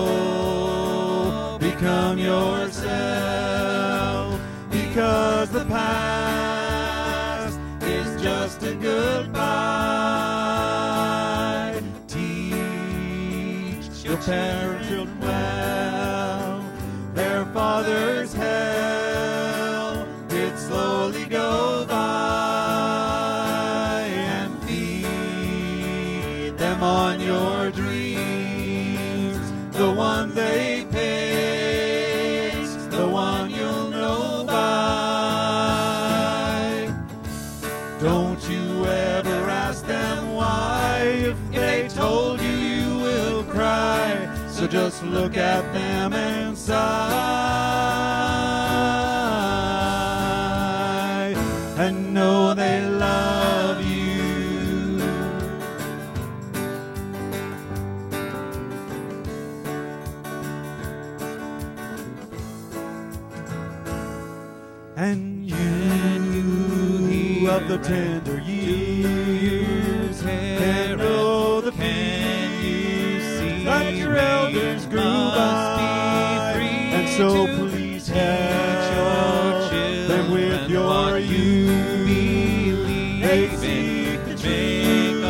go. Become yourself, because the past is just a goodbye. Teach your parents children well. Their father's hell did slowly go by, and feed them on your dreams. The one they picked, the one you'll know by. Don't you ever ask them why. If they told you, you will cry. So just look at them and sigh, and know they love you. And you of the tender years can know the peace that your elders grew by, and so please help them with your youth. They seek the truth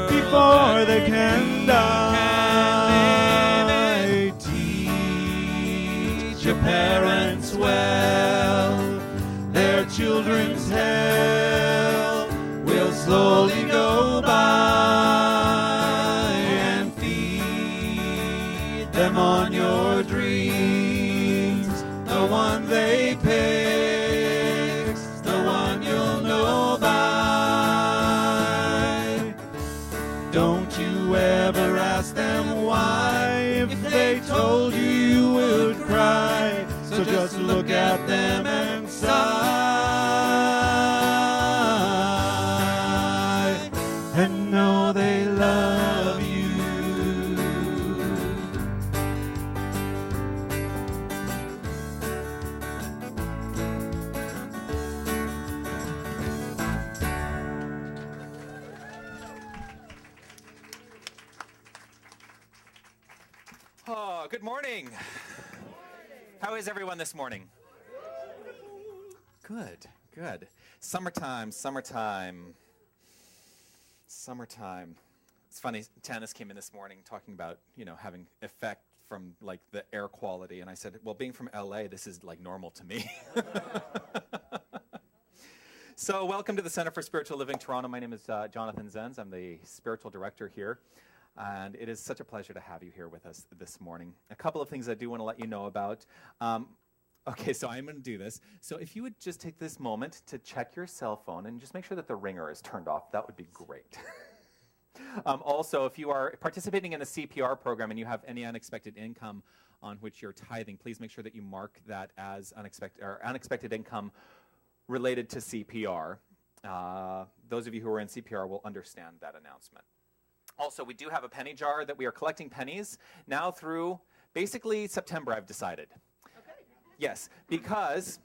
before they can die. Teach your parents well. Their children's hell will slowly go by, and feed them on your dreams. The one they pick, the one you'll know by. Don't you ever ask them why. If they told you, you would cry. So just look at them and sigh, and know they love you. Oh, good morning. How is everyone this morning? Good, good. Summertime. It's funny, Tanis came in this morning talking about, having effect from like the air quality, and I said, well, being from LA, this is like normal to me. So welcome to the Center for Spiritual Living Toronto. My name is Jonathan Zenz. I'm the spiritual director here. And it is such a pleasure to have you here with us this morning. A couple of things I do want to let you know about. Okay, so I'm going to do this. So if you would just take this moment to check your cell phone and just make sure that the ringer is turned off, that would be great. Also, if you are participating in the CPR program and you have any unexpected income on which you're tithing, please make sure that you mark that as unexpected income related to CPR. Those of you who are in CPR will understand that announcement. Also, we do have a penny jar that we are collecting pennies now through basically September, I've decided. Okay. Yes, because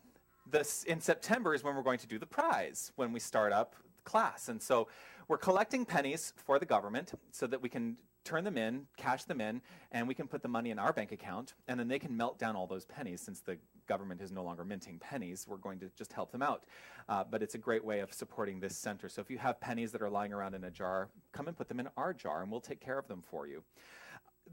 in September is when we're going to do the prize, when we start up class. And so we're collecting pennies for the government so that we can turn them in, cash them in, and we can put the money in our bank account, and then they can melt down all those pennies. Since the government is no longer minting pennies, we're going to just help them out. But it's a great way of supporting this center. So if you have pennies that are lying around in a jar, come and put them in our jar, and we'll take care of them for you.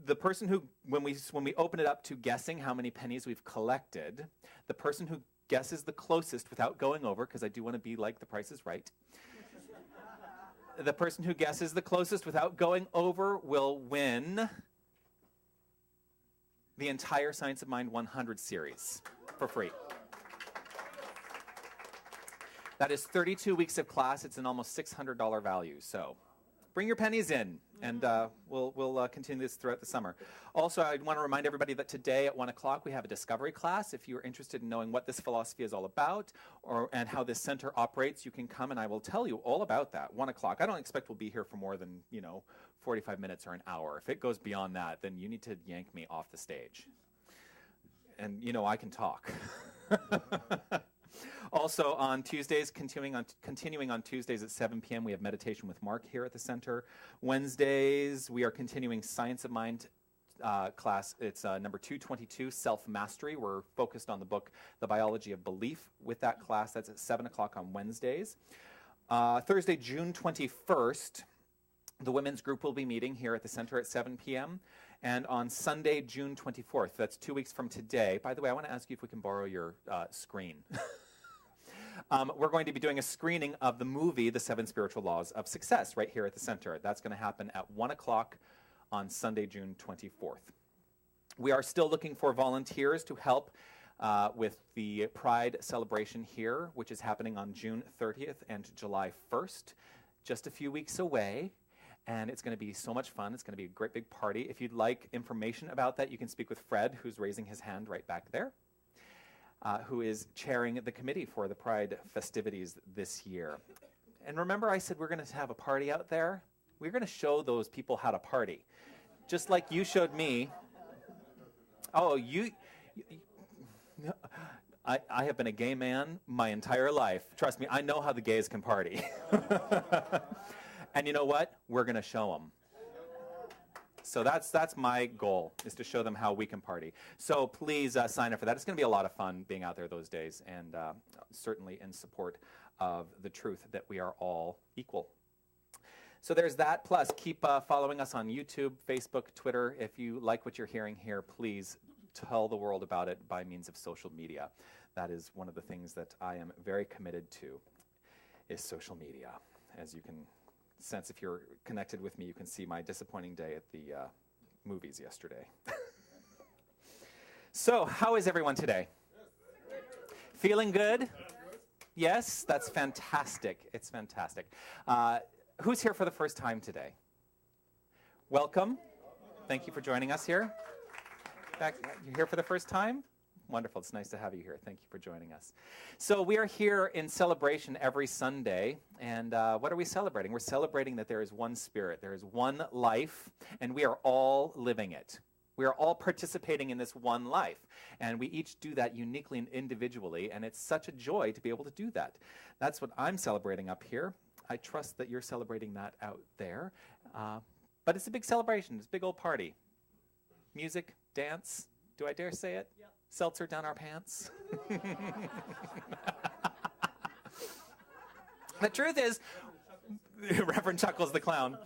The person who, when we open it up to guessing how many pennies we've collected, the person who guesses the closest without going over, because I do want to be like The Price is Right, the person who guesses the closest without going over will win the entire Science of Mind 100 series for free. That is 32 weeks of class. It's an almost $600 value. So bring your pennies in, and we'll continue this throughout the summer. Also, I want to remind everybody that today at 1 o'clock we have a discovery class. If you're interested in knowing what this philosophy is all about and how this center operates, you can come and I will tell you all about that. 1 o'clock. I don't expect we'll be here for more than 45 minutes or an hour. If it goes beyond that, then you need to yank me off the stage. And I can talk. Also on Tuesdays, continuing on Tuesdays at 7 p.m., we have meditation with Mark here at the center. Wednesdays, we are continuing Science of Mind class. It's number 222, Self-Mastery. We're focused on the book, The Biology of Belief, with that class. That's at 7 o'clock on Wednesdays. Thursday, June 21st, the women's group will be meeting here at the center at 7 p.m. And on Sunday, June 24th, that's 2 weeks from today. By the way, I want to ask you if we can borrow your screen. We're going to be doing a screening of the movie, The 7 Spiritual Laws of Success, right here at the center. That's going to happen at 1 o'clock on Sunday, June 24th. We are still looking for volunteers to help with the Pride celebration here, which is happening on June 30th and July 1st, just a few weeks away. And it's going to be so much fun. It's going to be a great big party. If you'd like information about that, you can speak with Fred, who's raising his hand right back there, who is chairing the committee for the Pride festivities this year. And remember I said we're going to have a party out there? We're going to show those people how to party, just like you showed me. Oh, I have been a gay man my entire life. Trust me, I know how the gays can party. And you know what? We're going to show them. So that's my goal, is to show them how we can party. So please sign up for that. It's going to be a lot of fun being out there those days, and certainly in support of the truth that we are all equal. So there's that. Plus, keep following us on YouTube, Facebook, Twitter. If you like what you're hearing here, please tell the world about it by means of social media. That is one of the things that I am very committed to, is social media. As you can sense, if you're connected with me, you can see my disappointing day at the movies yesterday. So, how is everyone today? Feeling good? Yes, that's fantastic. It's fantastic. Who's here for the first time today? Welcome. Thank you for joining us here. You're here for the first time? Wonderful. It's nice to have you here. Thank you for joining us. So we are here in celebration every Sunday. And what are we celebrating? We're celebrating that there is one Spirit. There is one life, and we are all living it. We are all participating in this one life. And we each do that uniquely and individually. And it's such a joy to be able to do that. That's what I'm celebrating up here. I trust that you're celebrating that out there. But it's a big celebration. It's a big old party. Music, dance. Do I dare say it? Yep. Seltzer down our pants. The truth is, Reverend Chuckles the clown.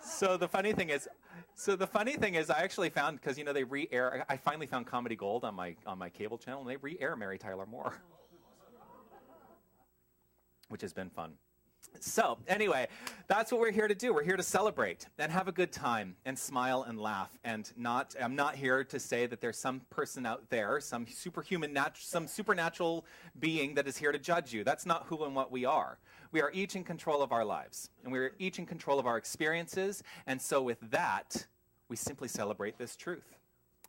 So the funny thing is, I actually found, because you know they re-air. I finally found Comedy Gold on my cable channel, and they re-air Mary Tyler Moore, which has been fun. So anyway, that's what we're here to do. We're here to celebrate and have a good time and smile and laugh. And I'm not here to say that there's some person out there, some supernatural being that is here to judge you. That's not who and what we are. We are each in control of our lives, and we are each in control of our experiences. And so with that, we simply celebrate this truth.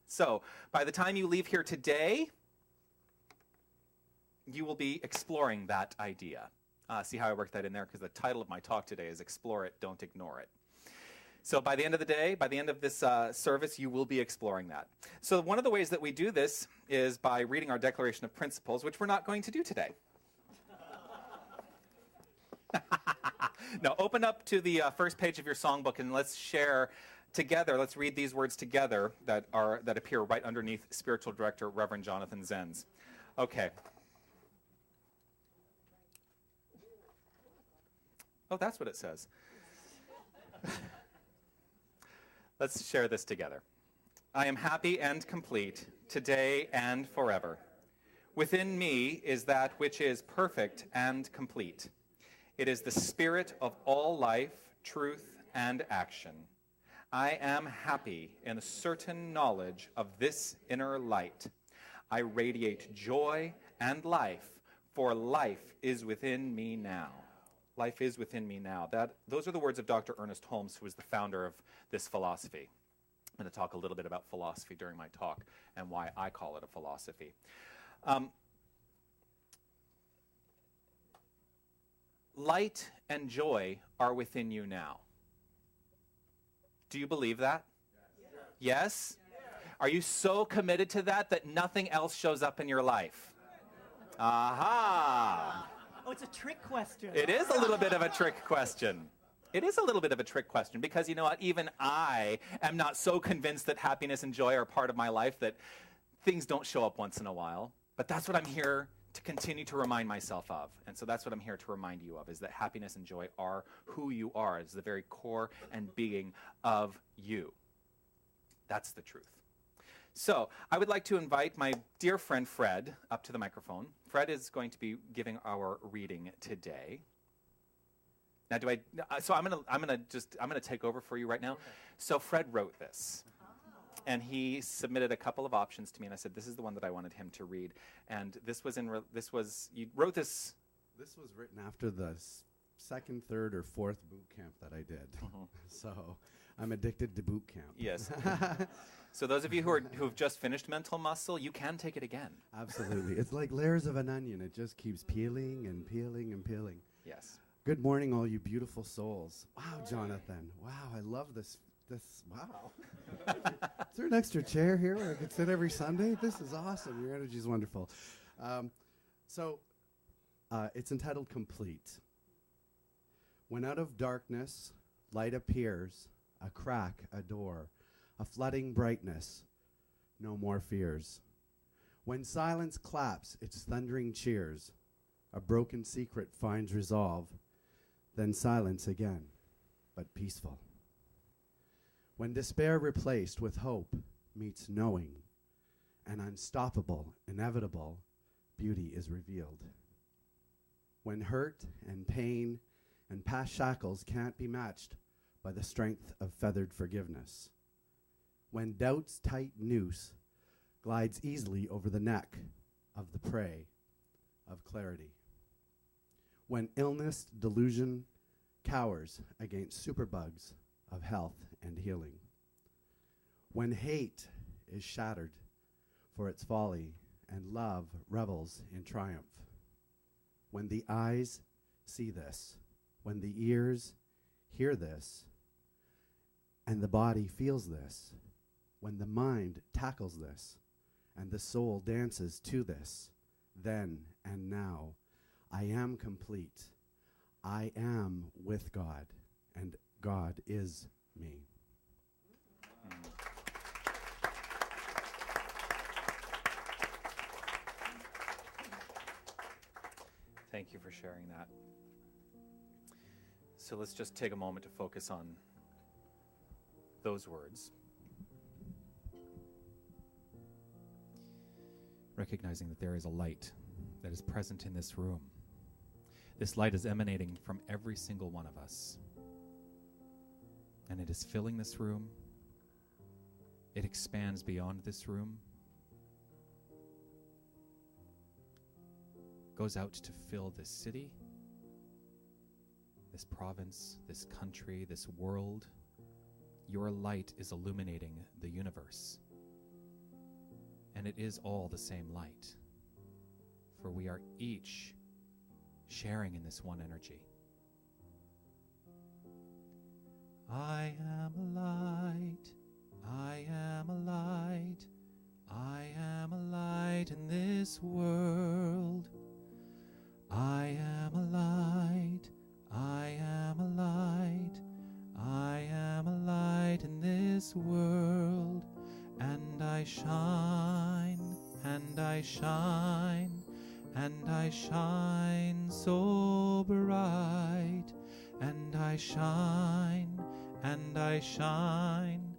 So by the time you leave here today, you will be exploring that idea. See how I worked that in there? Because the title of my talk today is Explore It, Don't Ignore It. So by the end of the day, by the end of this service, you will be exploring that. So one of the ways that we do this is by reading our Declaration of Principles, which we're not going to do today. No, open up to the first page of your songbook and let's share together, let's read these words together that appear right underneath Spiritual Director Reverend Jonathan Zenz. Okay. Oh, that's what it says. Let's share this together. I am happy and complete, today and forever. Within me is that which is perfect and complete. It is the spirit of all life, truth, and action. I am happy in a certain knowledge of this inner light. I radiate joy and life, for life is within me now. Life is within me now. Those are the words of Dr. Ernest Holmes, who is the founder of this philosophy. I'm going to talk a little bit about philosophy during my talk and why I call it a philosophy. Light and joy are within you now. Do you believe that? Yes? Are you so committed to that nothing else shows up in your life? Aha! Oh, it's a trick question. It is a little bit of a trick question. It is a little bit of a trick question because, you know what, even I am not so convinced that happiness and joy are part of my life that things don't show up once in a while. But that's what I'm here to continue to remind myself of. And so that's what I'm here to remind you of, is that happiness and joy are who you are. It's the very core and being of you. That's the truth. So I would like to invite my dear friend Fred up to the microphone. Fred is going to be giving our reading today. Now, I'm gonna take over for you right now. So Fred wrote this, and he submitted a couple of options to me, and I said this is the one that I wanted him to read. And you wrote this. This was written after the second, third, or fourth boot camp that I did. So I'm addicted to boot camp. Yes. So those of you who have just finished Mental Muscle, you can take it again. Absolutely. It's like layers of an onion. It just keeps peeling and peeling and peeling. Yes. Good morning, all you beautiful souls. Wow, Jonathan. Wow, I love this. Wow. Is there an extra chair here where I could sit every Sunday? This is awesome. Your energy is wonderful. It's entitled Complete. When out of darkness light appears, a crack, a door, a flooding brightness, no more fears. When silence claps its thundering cheers, a broken secret finds resolve, then silence again, but peaceful. When despair replaced with hope meets knowing, an unstoppable, inevitable beauty is revealed. When hurt and pain and past shackles can't be matched by the strength of feathered forgiveness. When doubt's tight noose glides easily over the neck of the prey of clarity. When illness, delusion cowers against superbugs of health and healing. When hate is shattered for its folly and love revels in triumph. When the eyes see this, when the ears hear this, and the body feels this, when the mind tackles this, and the soul dances to this, then and now, I am complete. I am with God, and God is me. Thank you for sharing that. So let's just take a moment to focus on those words. Recognizing that there is a light that is present in this room. This light is emanating from every single one of us. And it is filling this room. It expands beyond this room. Goes out to fill this city, this province, this country, this world. Your light is illuminating the universe. And it is all the same light. For we are each sharing in this one energy. I am a light, I am a light, I am a light in this world. I am a light, I am a light, I am a light in this world. And I shine, and I shine, and I shine so bright. And I shine, and I shine,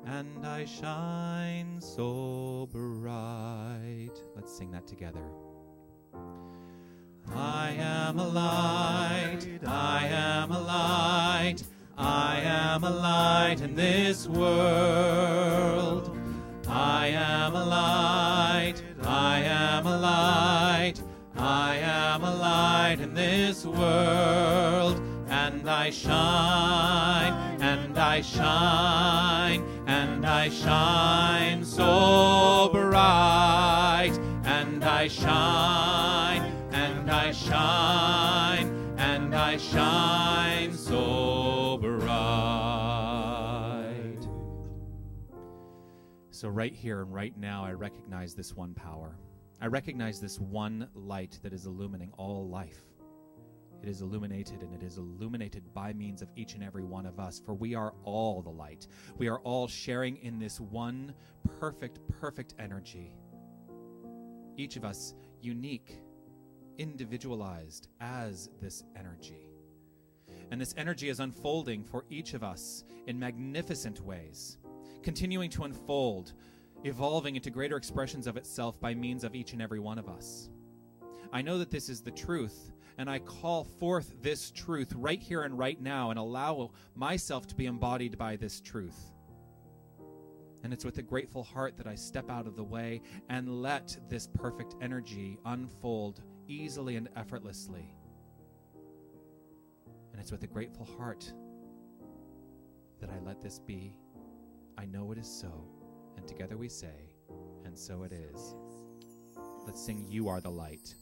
and I shine so bright. Let's sing that together. I am a light, I am a light, I am a light in this world. I am a light, I am a light, I am a light in this world. And I shine, and I shine, and I shine so bright. And I shine, and I shine, and I shine so bright. So right here and right now, I recognize this one power. I recognize this one light that is illuminating all life. It is illuminated, and it is illuminated by means of each and every one of us, for we are all the light. We are all sharing in this one perfect, perfect energy. Each of us unique, individualized as this energy. And this energy is unfolding for each of us in magnificent ways, continuing to unfold, evolving into greater expressions of itself by means of each and every one of us. I know that this is the truth, and I call forth this truth right here and right now and allow myself to be embodied by this truth. And it's with a grateful heart that I step out of the way and let this perfect energy unfold easily and effortlessly. And it's with a grateful heart that I let this be. I know it is so. And together we say, and so it is. Let's sing You Are the Light.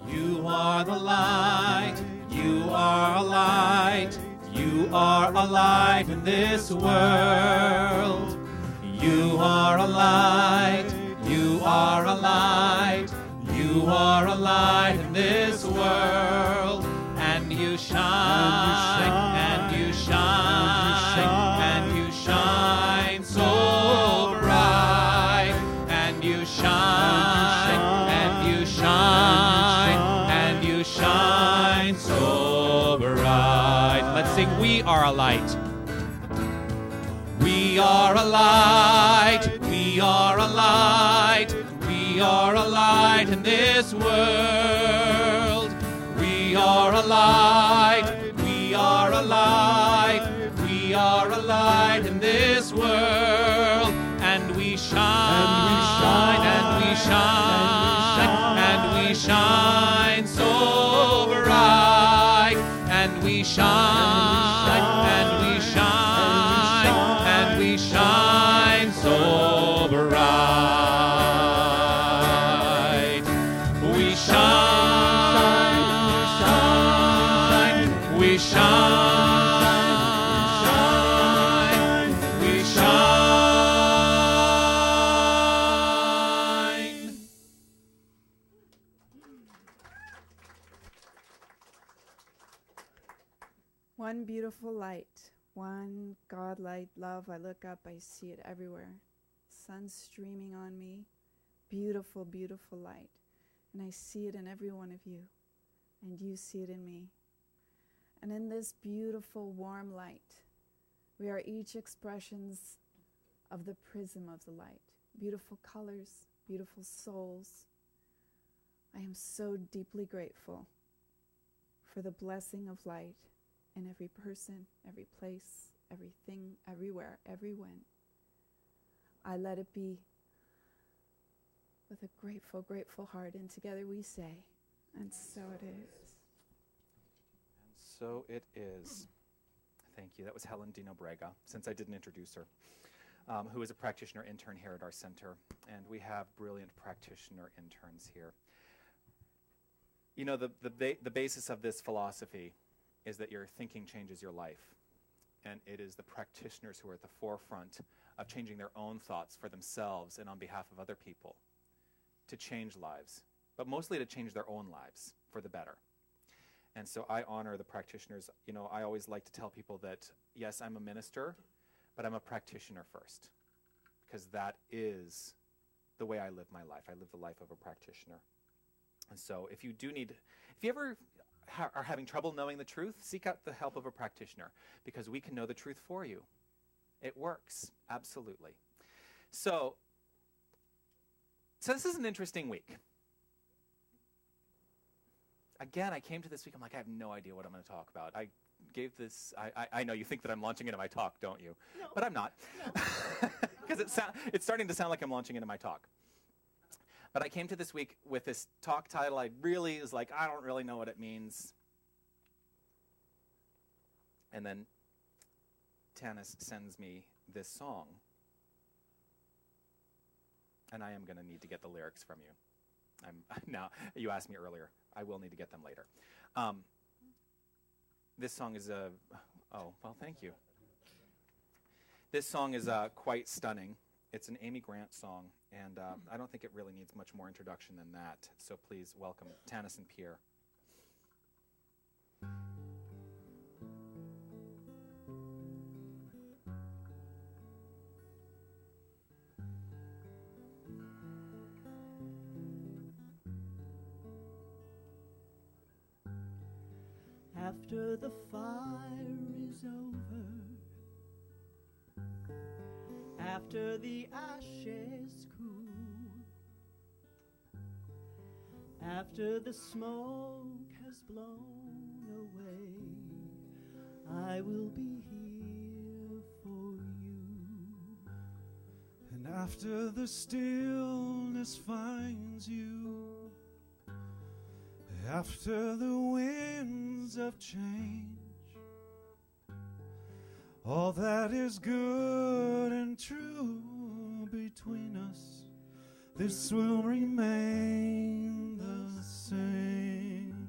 You are the light, you are a light, you are a light in this world. You are a light, you are a light, you are a light in this world. And you shine, and you shine, and you shine so bright. And you shine, and you shine, and you shine so bright. Let's sing We Are a Light. We are a light, we are a light, we are a light in this world. We are a light, we are a light, we are a light in this world. And we shine, and we shine, and we shine so bright. And we shine, and we shine, and we shine so bright. We shine, we shine, we shine. One beautiful light, one God-light love. I look up, I see it everywhere. Sun streaming on me, beautiful, beautiful light. And I see it in every one of you, and you see it in me. And in this beautiful, warm light, we are each expressions of the prism of the light. Beautiful colors, beautiful souls. I am so deeply grateful for the blessing of light in every person, every place, everything, everywhere, everywhen. I let it be with a grateful, grateful heart, and together we say, and so it is. And so it is. Thank you. That was Helen Dino Brega, since I didn't introduce her, who is a practitioner intern here at our center. And we have brilliant practitioner interns here. You know, the basis of this philosophy is that your thinking changes your life. And it is the practitioners who are at the forefront of changing their own thoughts for themselves and on behalf of other people to change lives, but mostly to change their own lives for the better. And so I honor the practitioners. You know, I always like to tell people that, yes, I'm a minister, but I'm a practitioner first, because that is the way I live my life. I live the life of a practitioner. And so if you ever are having trouble knowing the truth, seek out the help of a practitioner, because we can know the truth for you. It works, absolutely. So this is an interesting week. Again, I came to this week, I'm like, I have no idea what I'm going to talk about. I gave this, I know you think that I'm launching into my talk, don't you? No. But I'm not. Because it's starting to sound like I'm launching into my talk. But I came to this week with this talk title. I really was like, I don't really know what it means. And then Tanis sends me this song. And I am going to need to get the lyrics from you. Now, you asked me earlier. I will need to get them later. This song is oh, well, thank you. This song is quite stunning. It's an Amy Grant song, and I don't think it really needs much more introduction than that. So please welcome Tanis and Pierre. After the fire is over, after the ashes cool, after the smoke has blown away, I will be here for you. And after the stillness finds you, after the winds of change, all that is good and true between us, this will remain the same.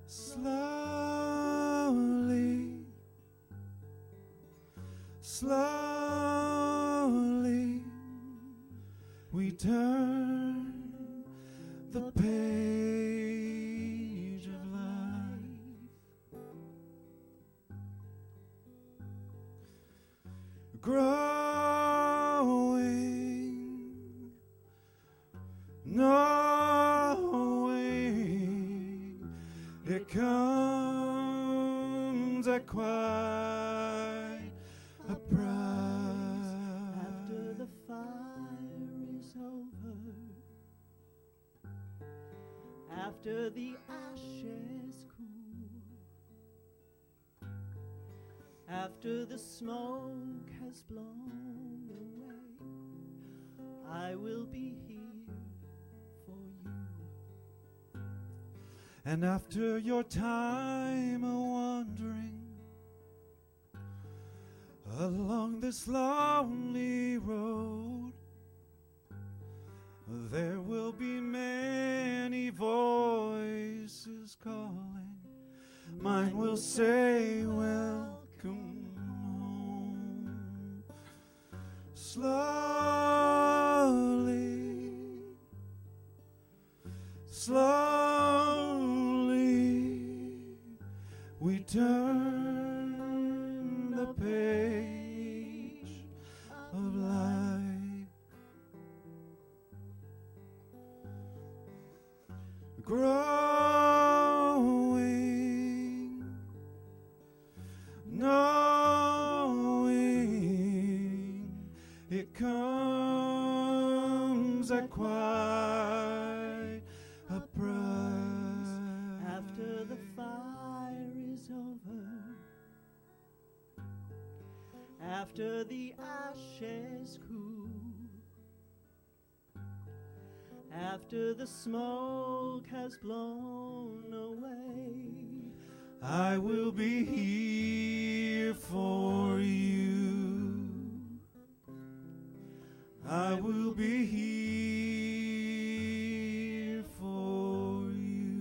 Slowly, slowly, we turn the page of life, growing, knowing it comes at quite a price. After the fire is over, after the ashes cool, after the smoke has blown away, I will be here for you. And after your time of wandering along this lonely road, there will be many voices calling. Mine will say, welcome home. Slowly, slowly, we turn the page of life. Growing, knowing it comes at quite a price. After the fire is over, after the ashes cool, after the smoke has blown away, I will be here for you. I will be here for you.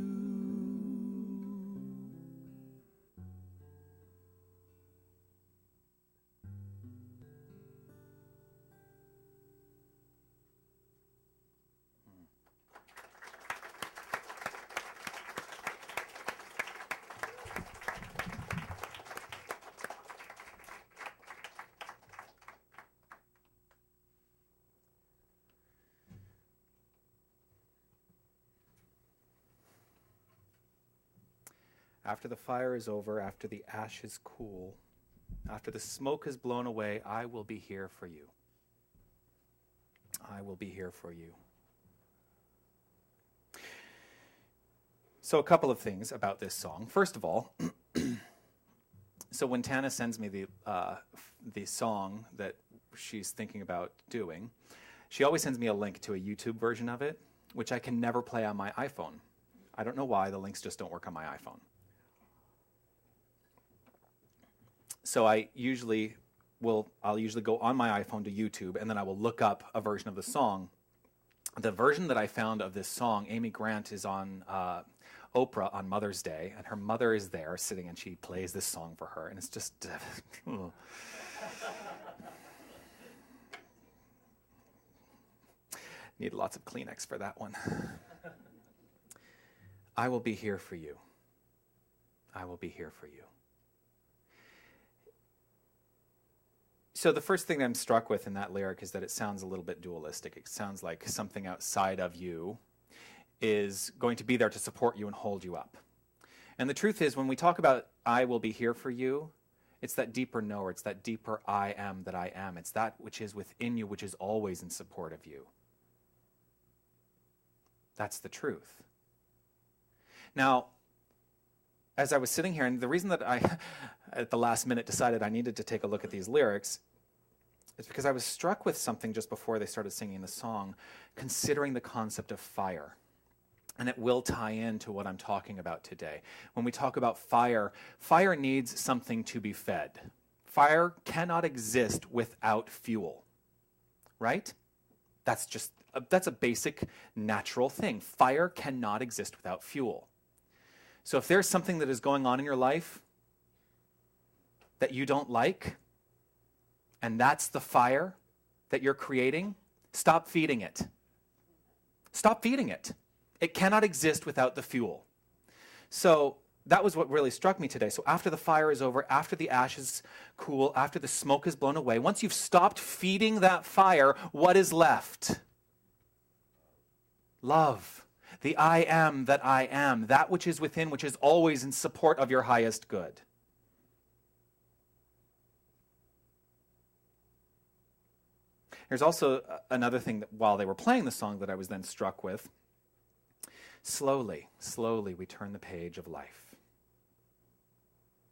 After the fire is over, after the ashes cool, after the smoke is blown away, I will be here for you. I will be here for you. So a couple of things about this song. First of all, so when Tana sends me the song that she's thinking about doing, she always sends me a link to a YouTube version of it, which I can never play on my iPhone. I don't know why, the links just don't work on my iPhone. So I'll usually go on my iPhone to YouTube, and then I will look up a version of the song. The version that I found of this song, Amy Grant is on Oprah on Mother's Day, and her mother is there sitting, and she plays this song for her, and it's just Need lots of Kleenex for that one. I will be here for you. I will be here for you. So the first thing that I'm struck with in that lyric is that it sounds a little bit dualistic. It sounds like something outside of you is going to be there to support you and hold you up. And the truth is, when we talk about I will be here for you, it's that deeper knower. It's that deeper I am that I am. It's that which is within you, which is always in support of you. That's the truth. Now, as I was sitting here, and the reason that I, at the last minute, decided I needed to take a look at these lyrics is because I was struck with something just before they started singing the song, considering the concept of fire. And it will tie into what I'm talking about today. When we talk about fire, fire needs something to be fed. Fire cannot exist without fuel, right? That's a basic natural thing. Fire cannot exist without fuel. So if there's something that is going on in your life that you don't like, and that's the fire that you're creating, stop feeding it. Stop feeding it. It cannot exist without the fuel. So that was what really struck me today. So after the fire is over, after the ashes cool, after the smoke is blown away, once you've stopped feeding that fire, what is left? Love. The I am that I am, that which is within, which is always in support of your highest good. There's also another thing that while they were playing the song that I was then struck with. Slowly, slowly we turn the page of life.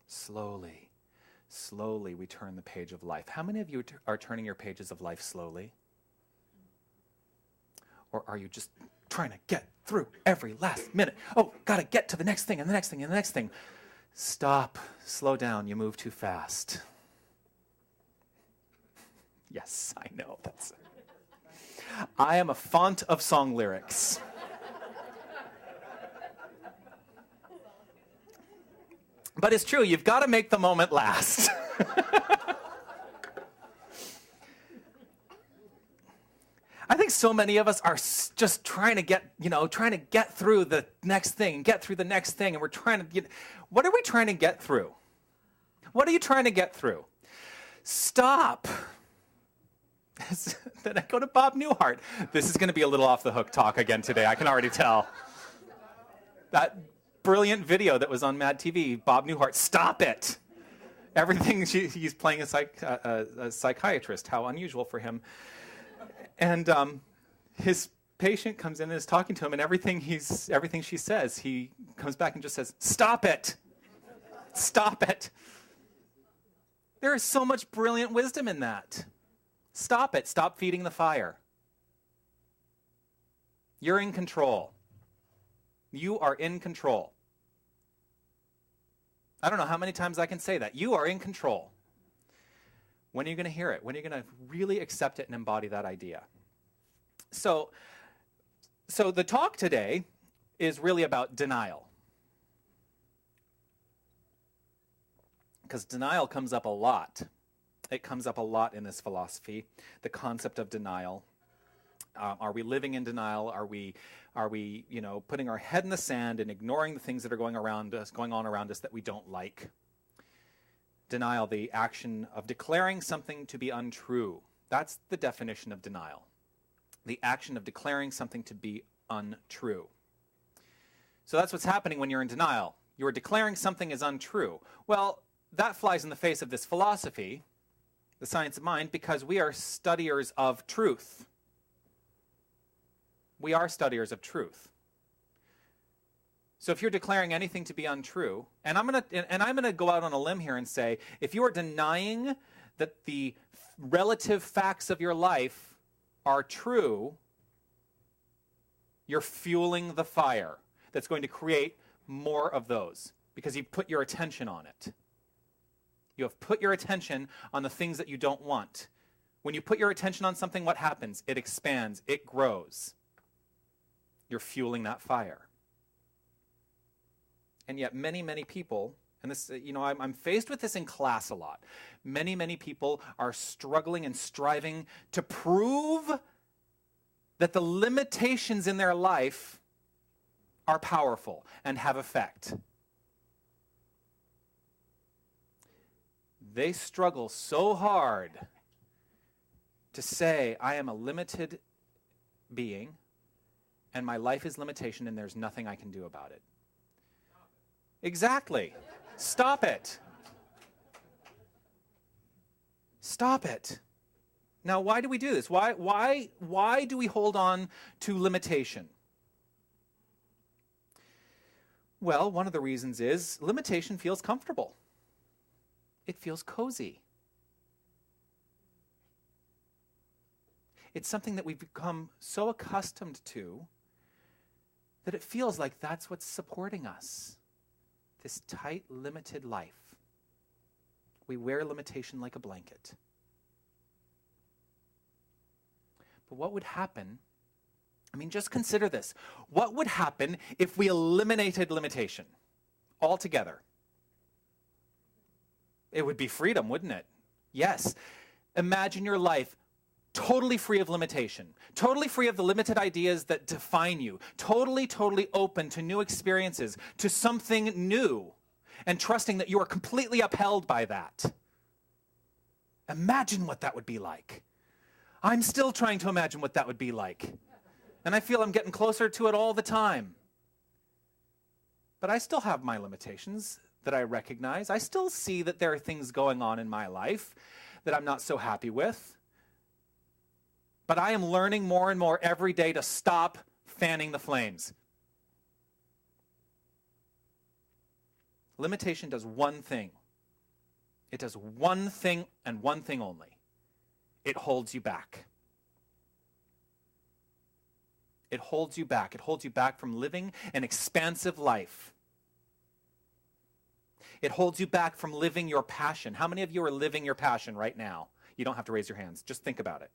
Slowly, slowly we turn the page of life. How many of you are turning your pages of life slowly? Or are you just trying to get through every last minute? Oh, gotta get to the next thing and the next thing and the next thing. Stop, slow down, you move too fast. Yes, I know, I am a font of song lyrics. But it's true, you've got to make the moment last. I think so many of us are just trying to get through the next thing, and we're trying to what are we trying to get through? What are you trying to get through? Stop. Then I go to Bob Newhart. This is going to be a little off the hook talk again today, I can already tell. That brilliant video that was on Mad TV, Bob Newhart, stop it. Everything, he's playing a psychiatrist, how unusual for him. And his patient comes in and is talking to him, and everything she says, he comes back and just says, stop it. Stop it. There is so much brilliant wisdom in that. Stop it. Stop feeding the fire. You're in control. You are in control. I don't know how many times I can say that. You are in control. When are you going to hear it? When are you going to really accept it and embody that idea? So the talk today is really about denial. Because denial comes up a lot. It comes up a lot in this philosophy, the concept of denial. Are we living in denial? Are we putting our head in the sand and ignoring the things that are going on around us that we don't like? Denial, the action of declaring something to be untrue. That's the definition of denial. The action of declaring something to be untrue. So that's what's happening when you're in denial. You're declaring something as untrue. Well, that flies in the face of this philosophy, the science of mind, because we are studiers of truth. We are studiers of truth. So if you're declaring anything to be untrue, and I'm going to go out on a limb here and say, if you are denying that the relative facts of your life are true, you're fueling the fire that's going to create more of those because you've put your attention on it. You have put your attention on the things that you don't want. When you put your attention on something, what happens? It expands, it grows. You're fueling that fire. And yet many, many people, and this, I'm faced with this in class a lot. Many, many people are struggling and striving to prove that the limitations in their life are powerful and have effect. They struggle so hard to say, I am a limited being, and my life is limitation, and there's nothing I can do about it. Exactly. Stop it. Stop it. Now, why do we do this? Why do we hold on to limitation? Well, one of the reasons is limitation feels comfortable. It feels cozy. It's something that we've become so accustomed to that it feels like that's what's supporting us. This tight, limited life. We wear limitation like a blanket. But what would happen? I mean, just consider this. What would happen if we eliminated limitation altogether? It would be freedom, wouldn't it? Yes. Imagine your life totally free of limitation, totally free of the limited ideas that define you, totally open to new experiences, to something new, and trusting that you are completely upheld by that. Imagine what that would be like. I'm still trying to imagine what that would be like. And I feel I'm getting closer to it all the time. But I still have my limitations that I recognize. I still see that there are things going on in my life that I'm not so happy with. But I am learning more and more every day to stop fanning the flames. Limitation does one thing. It does one thing and one thing only. It holds you back. It holds you back. It holds you back from living an expansive life. It holds you back from living your passion. How many of you are living your passion right now? You don't have to raise your hands. Just think about it.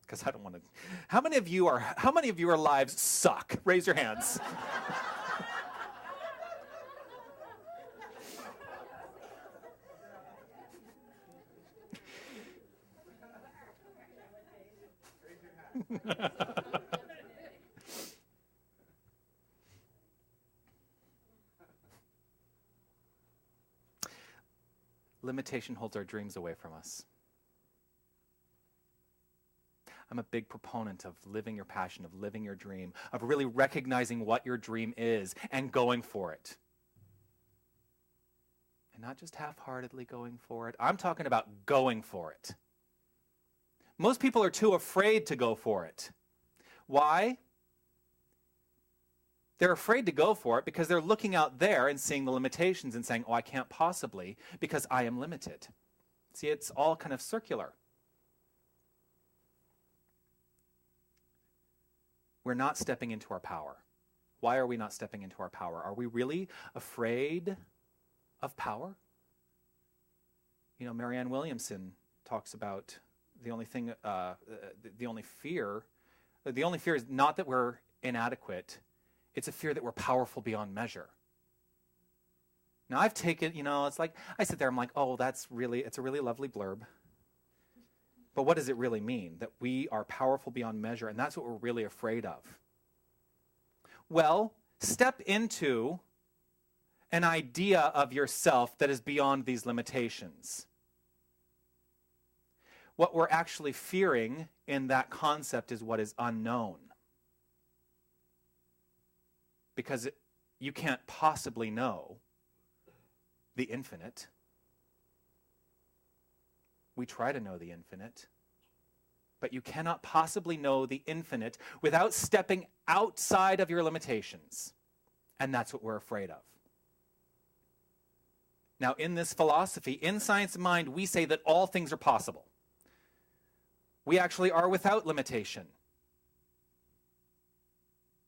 Because I don't want to. How many of your lives suck? Raise your hands. Limitation holds our dreams away from us. I'm a big proponent of living your passion, of living your dream, of really recognizing what your dream is and going for it. And not just half-heartedly going for it. I'm talking about going for it. Most people are too afraid to go for it. Why? They're afraid to go for it because they're looking out there and seeing the limitations and saying, oh, I can't possibly because I am limited. See, it's all kind of circular. We're not stepping into our power. Why are we not stepping into our power? Are we really afraid of power? You know, Marianne Williamson talks about the only fear is not that we're inadequate. It's a fear that we're powerful beyond measure. Now I've taken, it's like, I sit there, I'm like, oh, it's a really lovely blurb. But what does it really mean? That we are powerful beyond measure, and that's what we're really afraid of. Well, step into an idea of yourself that is beyond these limitations. What we're actually fearing in that concept is what is unknown. Because you can't possibly know the infinite. We try to know the infinite, but you cannot possibly know the infinite without stepping outside of your limitations. And that's what we're afraid of. Now, in this philosophy, in Science Mind, we say that all things are possible. We actually are without limitation.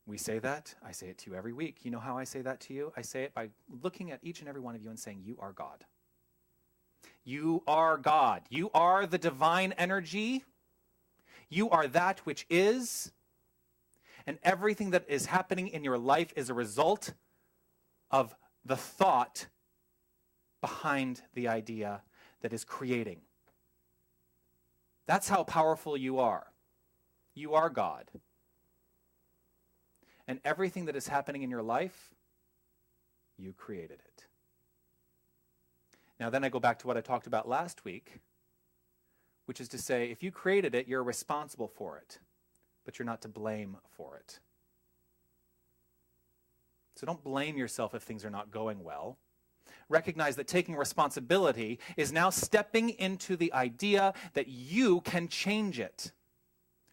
We say that. I say it to you every week. You know how I say that to you? I say it by looking at each and every one of you and saying, you are God. You are God. You are the divine energy. You are that which is. And everything that is happening in your life is a result of the thought behind the idea that is creating. That's how powerful you are. You are God. And everything that is happening in your life, you created it. Now then I go back to what I talked about last week, which is to say, if you created it, you're responsible for it, but you're not to blame for it. So don't blame yourself if things are not going well. Recognize that taking responsibility is now stepping into the idea that you can change it.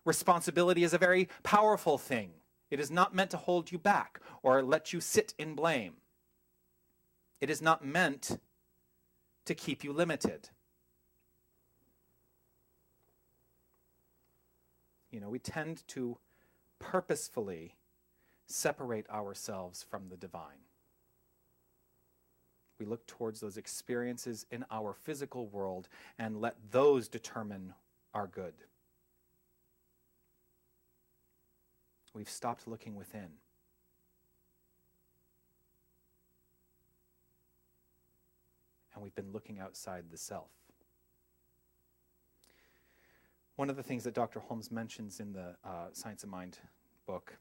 Responsibility is a very powerful thing. It is not meant to hold you back or let you sit in blame. It is not meant to keep you limited. You know, we tend to purposefully separate ourselves from the divine. We look towards those experiences in our physical world and let those determine our good. We've stopped looking within. And we've been looking outside the self. One of the things that Dr. Holmes mentions in the Science of Mind book,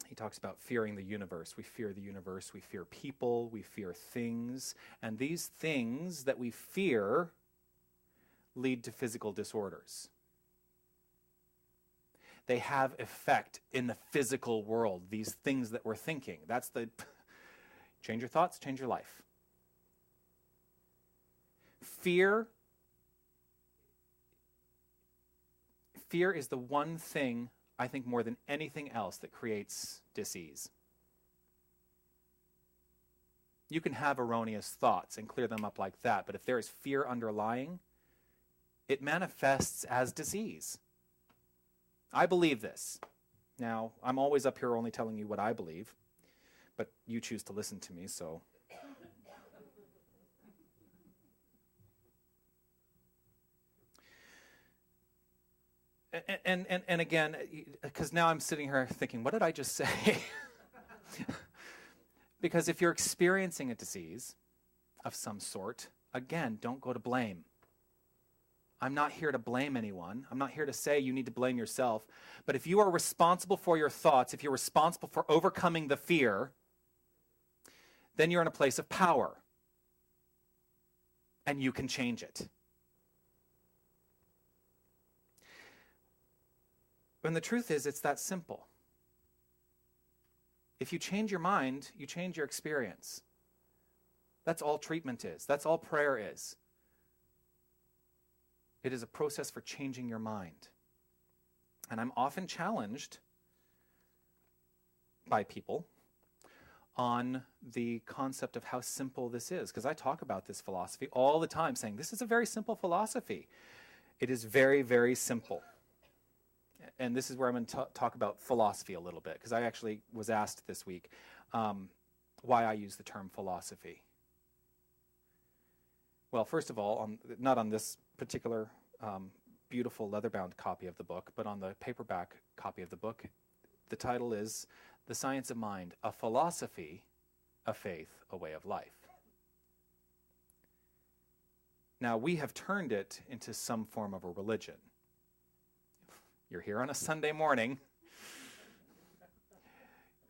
he talks about fearing the universe. We fear the universe, we fear people, we fear things, and these things that we fear lead to physical disorders. They have effect in the physical world, these things that we're thinking. That's the change your thoughts, change your life. Fear is the one thing, I think, more than anything else that creates disease. You can have erroneous thoughts and clear them up like that, but if there is fear underlying, it manifests as disease. I believe this. Now, I'm always up here only telling you what I believe, but you choose to listen to me, so. And again, because now I'm sitting here thinking, what did I just say? Because if you're experiencing a disease of some sort, again, don't go to blame. I'm not here to blame anyone. I'm not here to say you need to blame yourself. But if you are responsible for your thoughts, if you're responsible for overcoming the fear, then you're in a place of power. And you can change it. And the truth is, it's that simple. If you change your mind, you change your experience. That's all treatment is. That's all prayer is. It is a process for changing your mind. And I'm often challenged by people on the concept of how simple this is. Because I talk about this philosophy all the time, saying this is a very simple philosophy. It is very, very simple. And this is where I'm going to talk about philosophy a little bit, because I actually was asked this week why I use the term philosophy. Well, first of all, not on this particular beautiful leather-bound copy of the book, but on the paperback copy of the book, the title is The Science of Mind, a Philosophy, a Faith, a Way of Life. Now, we have turned it into some form of a religion. You're here on a Sunday morning.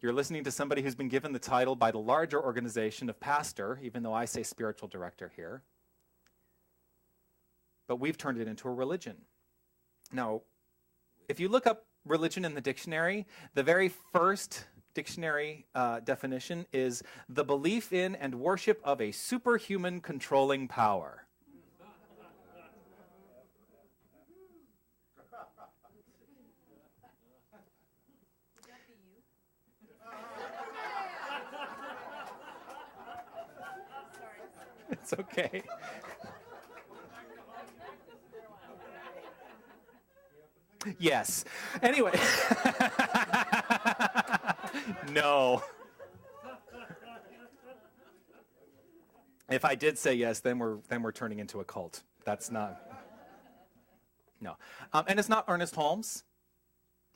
You're listening to somebody who's been given the title by the larger organization of pastor, even though I say spiritual director here. But we've turned it into a religion. Now, if you look up religion in the dictionary, the very first dictionary definition is the belief in and worship of a superhuman controlling power. It's okay. Yes. Anyway. No. If I did say yes, then we're turning into a cult. That's not. No. And it's not Ernest Holmes.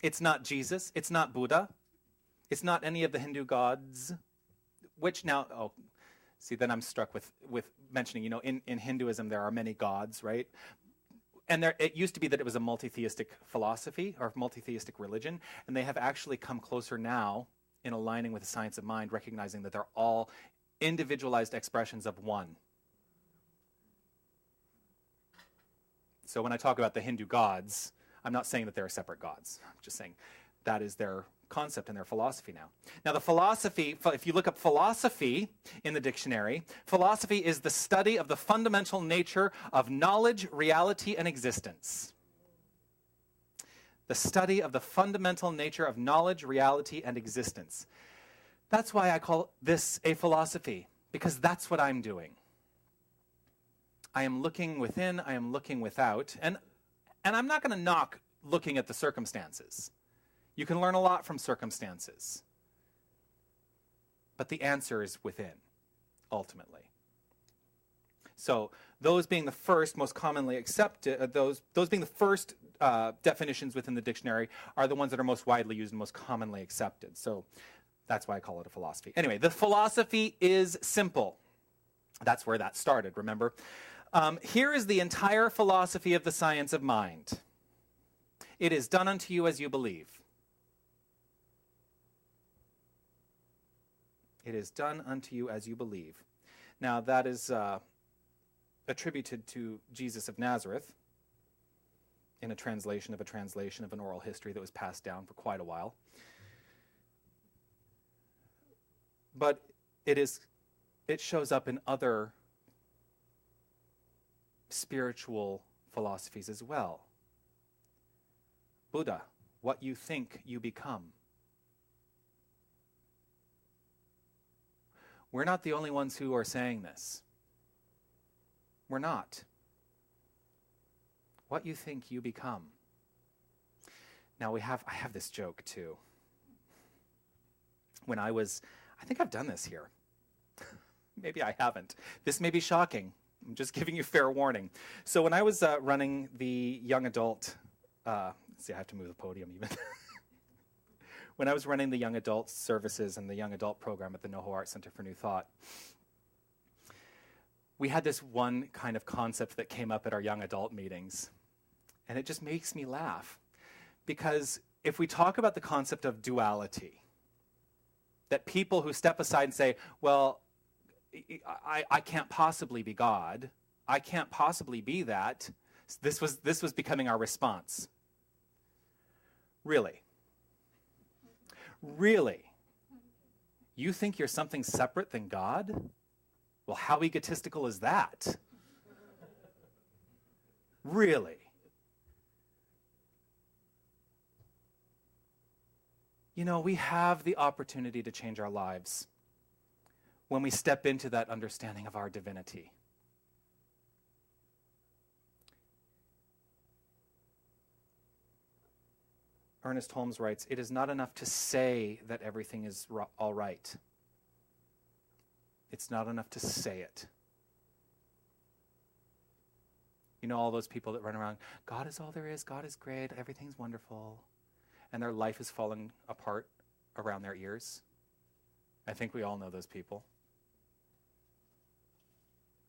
It's not Jesus. It's not Buddha. It's not any of the Hindu gods. Which now, oh, see, then I'm struck with mentioning, in Hinduism there are many gods, right? it used to be that it was a multi-theistic philosophy or multi-theistic religion, and they have actually come closer now in aligning with the science of mind, recognizing that they're all individualized expressions of one. So when I talk about the Hindu gods, I'm not saying that they're separate gods. I'm just saying that is their concept and their philosophy now. Now the philosophy, if you look up philosophy in the dictionary, philosophy is the study of the fundamental nature of knowledge, reality, and existence. The study of the fundamental nature of knowledge, reality, and existence. That's why I call this a philosophy, because that's what I'm doing. I am looking within, I am looking without, and I'm not going to knock looking at the circumstances. You can learn a lot from circumstances. But the answer is within, ultimately. So those being the first most commonly accepted, those being the first definitions within the dictionary are the ones that are most widely used and most commonly accepted. So that's why I call it a philosophy. Anyway, the philosophy is simple. That's where that started, remember? Here is the entire philosophy of the science of mind. It is done unto you as you believe. It is done unto you as you believe. Now, that is attributed to Jesus of Nazareth in a translation of an oral history that was passed down for quite a while. But it shows up in other spiritual philosophies as well. Buddha, what you think, you become. We're not the only ones who are saying this. We're not. What you think, you become. Now I have this joke too. When I think I've done this here. Maybe I haven't. This may be shocking. I'm just giving you fair warning. So when I was running the young adult, see, I have to move the podium even. When I was running the young adult services and the young adult program at the NoHo Art Center for New Thought, we had this one kind of concept that came up at our young adult meetings. And it just makes me laugh. Because if we talk about the concept of duality, that people who step aside and say, well, I can't possibly be God, I can't possibly be that, this was becoming our response. Really? Really? You think you're something separate than God? Well, how egotistical is that? Really? You know, we have the opportunity to change our lives when we step into that understanding of our divinity. Ernest Holmes writes, it is not enough to say that everything is all right. It's not enough to say it. You know all those people that run around, God is all there is, God is great, everything's wonderful, and their life is falling apart around their ears? I think we all know those people.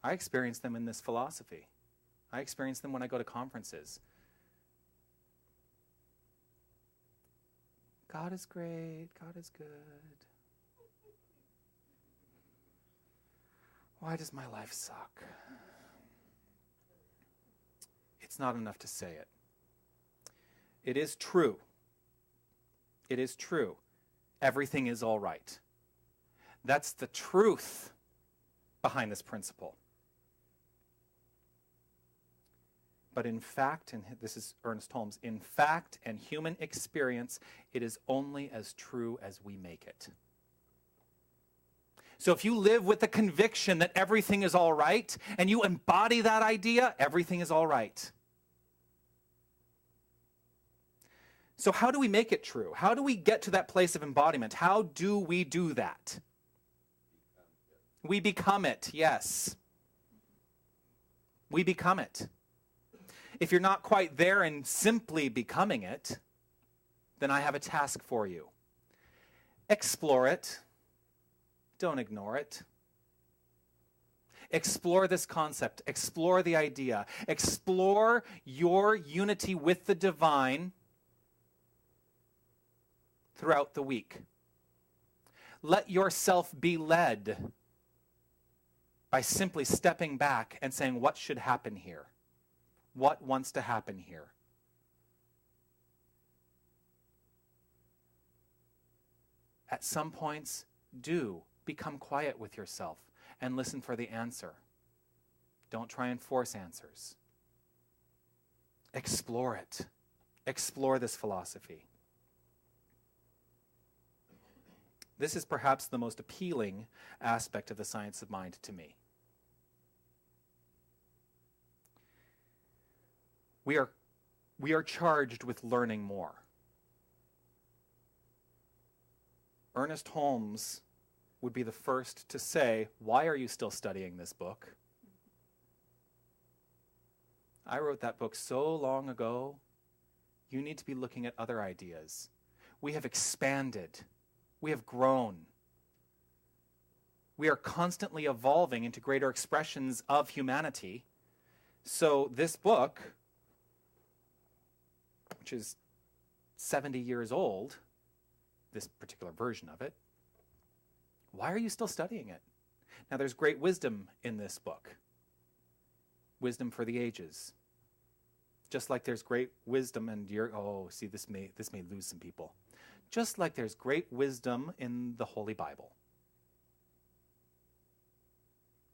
I experience them in this philosophy. I experience them when I go to conferences. God is great, God is good. Why does my life suck? It's not enough to say it. It is true. It is true. Everything is all right. That's the truth behind this principle. But in fact, and this is Ernest Holmes, in fact and human experience, it is only as true as we make it. So if you live with the conviction that everything is all right, and you embody that idea, everything is all right. So how do we make it true? How do we get to that place of embodiment? How do we do that? We become it, yes. We become it. If you're not quite there in simply becoming it, then I have a task for you. Explore it. Don't ignore it. Explore this concept. Explore the idea. Explore your unity with the divine throughout the week. Let yourself be led by simply stepping back and saying, what should happen here? What wants to happen here? At some points, do become quiet with yourself and listen for the answer. Don't try and force answers. Explore it. Explore this philosophy. This is perhaps the most appealing aspect of the science of mind to me. We are charged with learning more. Ernest Holmes would be the first to say, why are you still studying this book? I wrote that book so long ago. You need to be looking at other ideas. We have expanded. We have grown. We are constantly evolving into greater expressions of humanity. So this book, which is 70 years old, this particular version of it, why are you still studying it? Now, there's great wisdom in this book. Wisdom for the ages. Just like there's great wisdom, and this may lose some people. Just like there's great wisdom in the Holy Bible.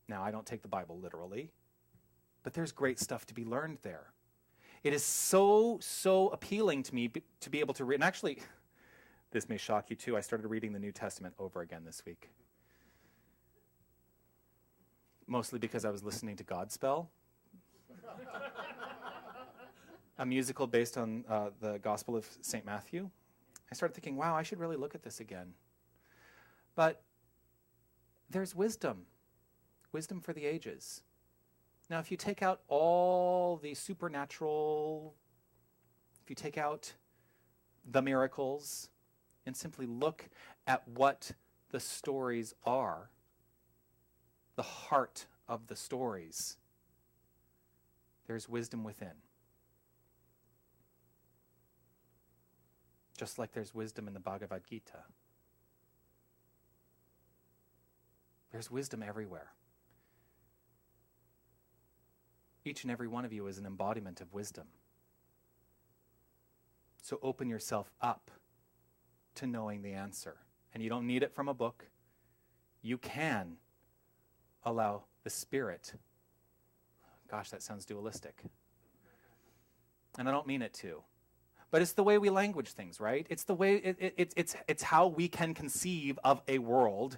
Now, I don't take the Bible literally, but there's great stuff to be learned there. It is so appealing to me to be able to read. And actually, this may shock you too. I started reading the New Testament over again this week. Mostly because I was listening to Godspell. A musical based on the Gospel of St. Matthew. I started thinking, wow, I should really look at this again. But there's wisdom. Wisdom for the ages. Now, if you take out all the supernatural, if you take out the miracles, and simply look at what the stories are, the heart of the stories, there's wisdom within. Just like there's wisdom in the Bhagavad Gita. There's wisdom everywhere. Each and every one of you is an embodiment of wisdom. So open yourself up to knowing the answer. And you don't need it from a book. You can allow the Spirit. Gosh, that sounds dualistic. And I don't mean it to. But it's the way we language things, right? It's the way it's how we can conceive of a world.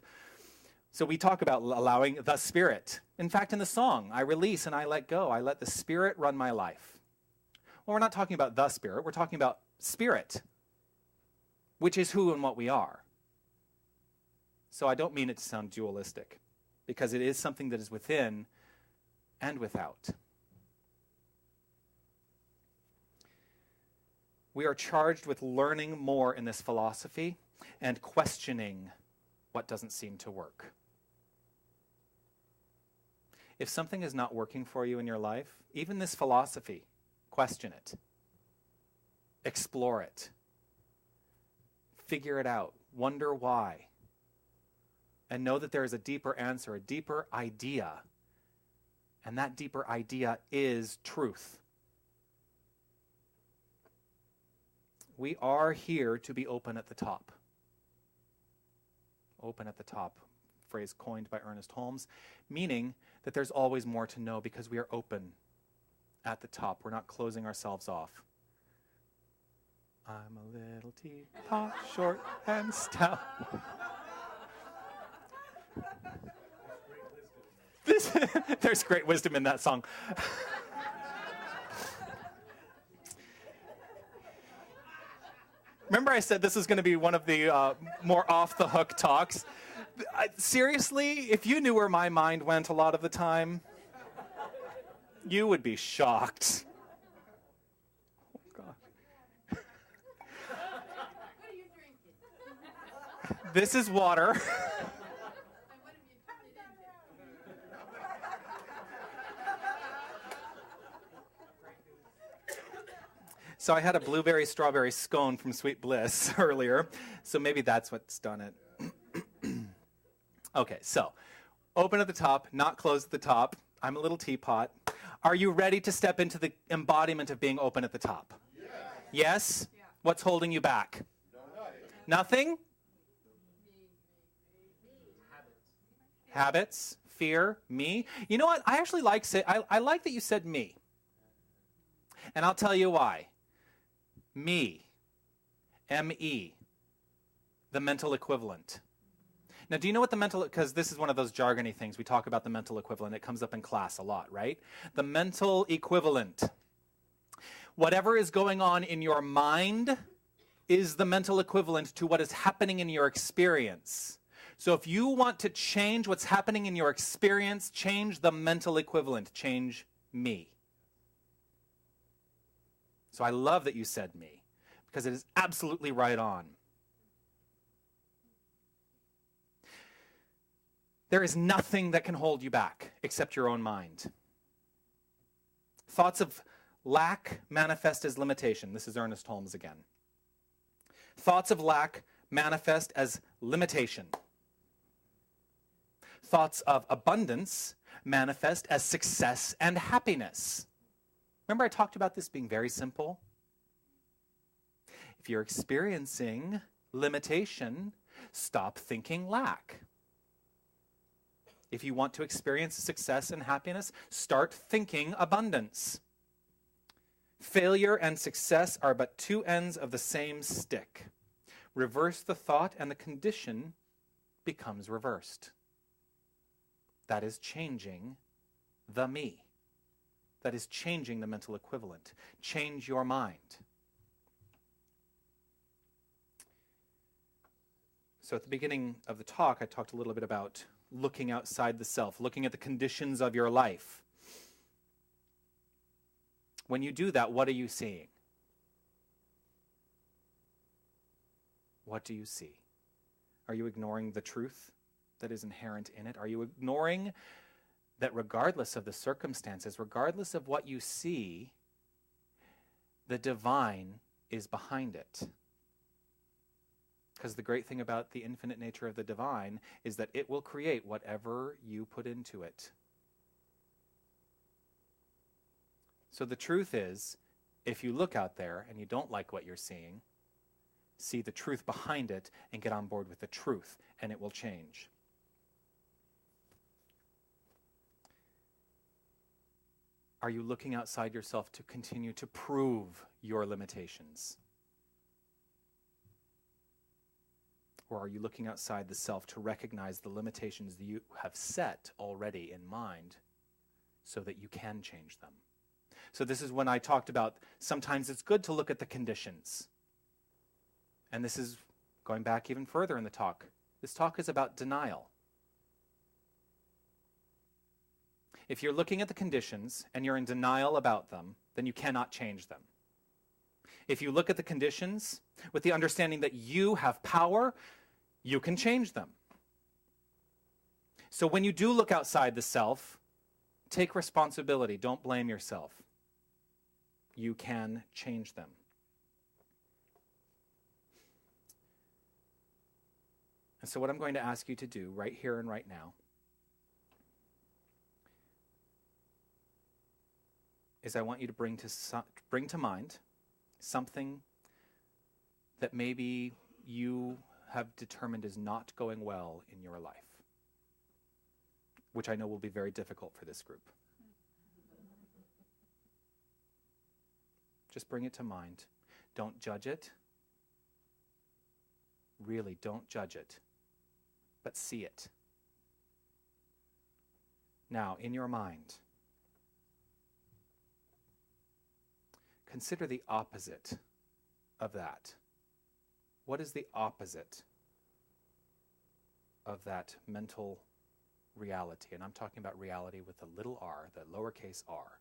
So we talk about allowing the Spirit. In fact, in the song, I release and I let go. I let the Spirit run my life. Well, we're not talking about the Spirit. We're talking about Spirit, which is who and what we are. So I don't mean it to sound dualistic, because it is something that is within and without. We are charged with learning more in this philosophy and questioning what doesn't seem to work. If something is not working for you in your life, even this philosophy, question it. Explore it. Figure it out. Wonder why. And know that there is a deeper answer, a deeper idea. And that deeper idea is truth. We are here to be open at the top. Open at the top. Phrase coined by Ernest Holmes, meaning that there's always more to know because we are open at the top. We're not closing ourselves off. I'm a little teapot, short and stout. There's great wisdom in that song. Remember I said this is going to be one of the more off-the-hook talks? Seriously, if you knew where my mind went a lot of the time, you would be shocked. Oh, God. What are you drinking? This is water. And what have you turned it into? So I had a blueberry strawberry scone from Sweet Bliss earlier, so maybe that's what's done it. Okay, so open at the top, not closed at the top. I'm a little teapot. Are you ready to step into the embodiment of being open at the top? Yes? Yes? Yeah. What's holding you back? Nothing? Habits, fear, me. You know what? I actually like I like that you said me. And I'll tell you why. Me. M-E. The mental equivalent. Now, do you know what the mental, because this is one of those jargony things. We talk about the mental equivalent. It comes up in class a lot, right? The mental equivalent. Whatever is going on in your mind is the mental equivalent to what is happening in your experience. So if you want to change what's happening in your experience, change the mental equivalent. Change me. So I love that you said me, because it is absolutely right on. There is nothing that can hold you back except your own mind. Thoughts of lack manifest as limitation. This is Ernest Holmes again. Thoughts of lack manifest as limitation. Thoughts of abundance manifest as success and happiness. Remember I talked about this being very simple? If you're experiencing limitation, stop thinking lack. If you want to experience success and happiness, start thinking abundance. Failure and success are but two ends of the same stick. Reverse the thought and the condition becomes reversed. That is changing the me. That is changing the mental equivalent. Change your mind. So at the beginning of the talk, I talked a little bit about looking outside the self, looking at the conditions of your life. When you do that, what are you seeing? What do you see? Are you ignoring the truth that is inherent in it? Are you ignoring that regardless of the circumstances, regardless of what you see, the divine is behind it? Because the great thing about the infinite nature of the divine is that it will create whatever you put into it. So the truth is, if you look out there and you don't like what you're seeing, see the truth behind it and get on board with the truth, and it will change. Are you looking outside yourself to continue to prove your limitations? Or are you looking outside the self to recognize the limitations that you have set already in mind so that you can change them? So this is when I talked about sometimes it's good to look at the conditions. And this is going back even further in the talk. This talk is about denial. If you're looking at the conditions and you're in denial about them, then you cannot change them. If you look at the conditions with the understanding that you have power, you can change them. So when you do look outside the self, take responsibility. Don't blame yourself. You can change them. And so what I'm going to ask you to do right here and right now is I want you to bring to mind something that maybe you have determined is not going well in your life, which I know will be very difficult for this group. Just bring it to mind. Don't judge it. Really, don't judge it, but see it. Now, in your mind, consider the opposite of that. What is the opposite of that mental reality? And I'm talking about reality with a little r, the lowercase r.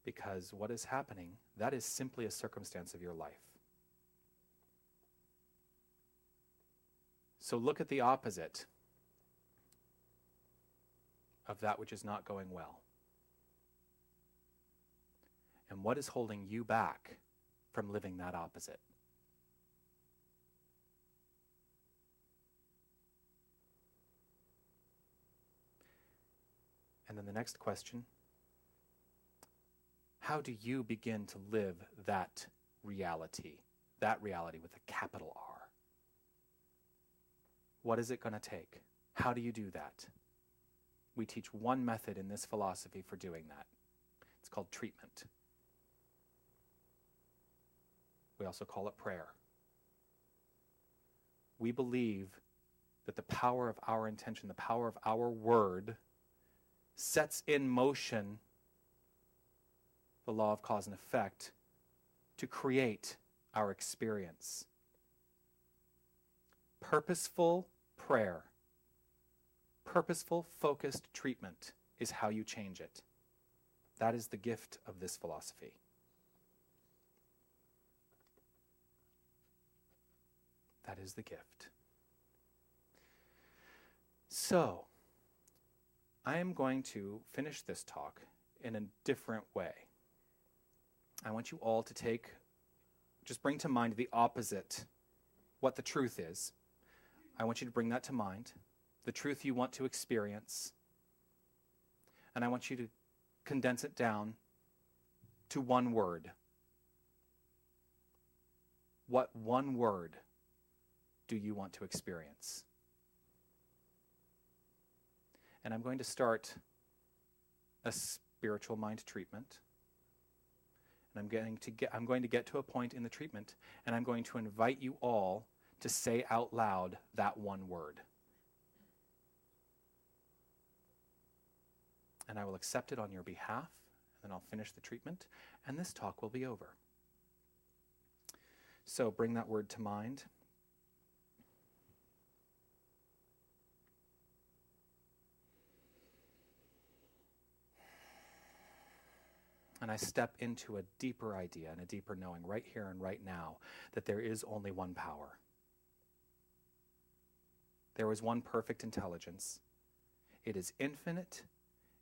Because what is happening, that is simply a circumstance of your life. So look at the opposite of that which is not going well. And what is holding you back from living that opposite? And then the next question, how do you begin to live that reality with a capital R? What is it going to take? How do you do that? We teach one method in this philosophy for doing that. It's called treatment. We also call it prayer. We believe that the power of our intention, the power of our word, sets in motion the law of cause and effect to create our experience. Purposeful prayer, purposeful, focused treatment is how you change it. That is the gift of this philosophy. That is the gift. So, I am going to finish this talk in a different way. I want you all to just bring to mind the opposite, what the truth is. I want you to bring that to mind, the truth you want to experience. And I want you to condense it down to one word. What one word do you want to experience? And I'm going to start a spiritual mind treatment. And I'm going to get to a point in the treatment, and I'm going to invite you all to say out loud that one word. And I will accept it on your behalf, and then I'll finish the treatment, and this talk will be over. So bring that word to mind. And I step into a deeper idea and a deeper knowing right here and right now that there is only one power. There is one perfect intelligence. It is infinite.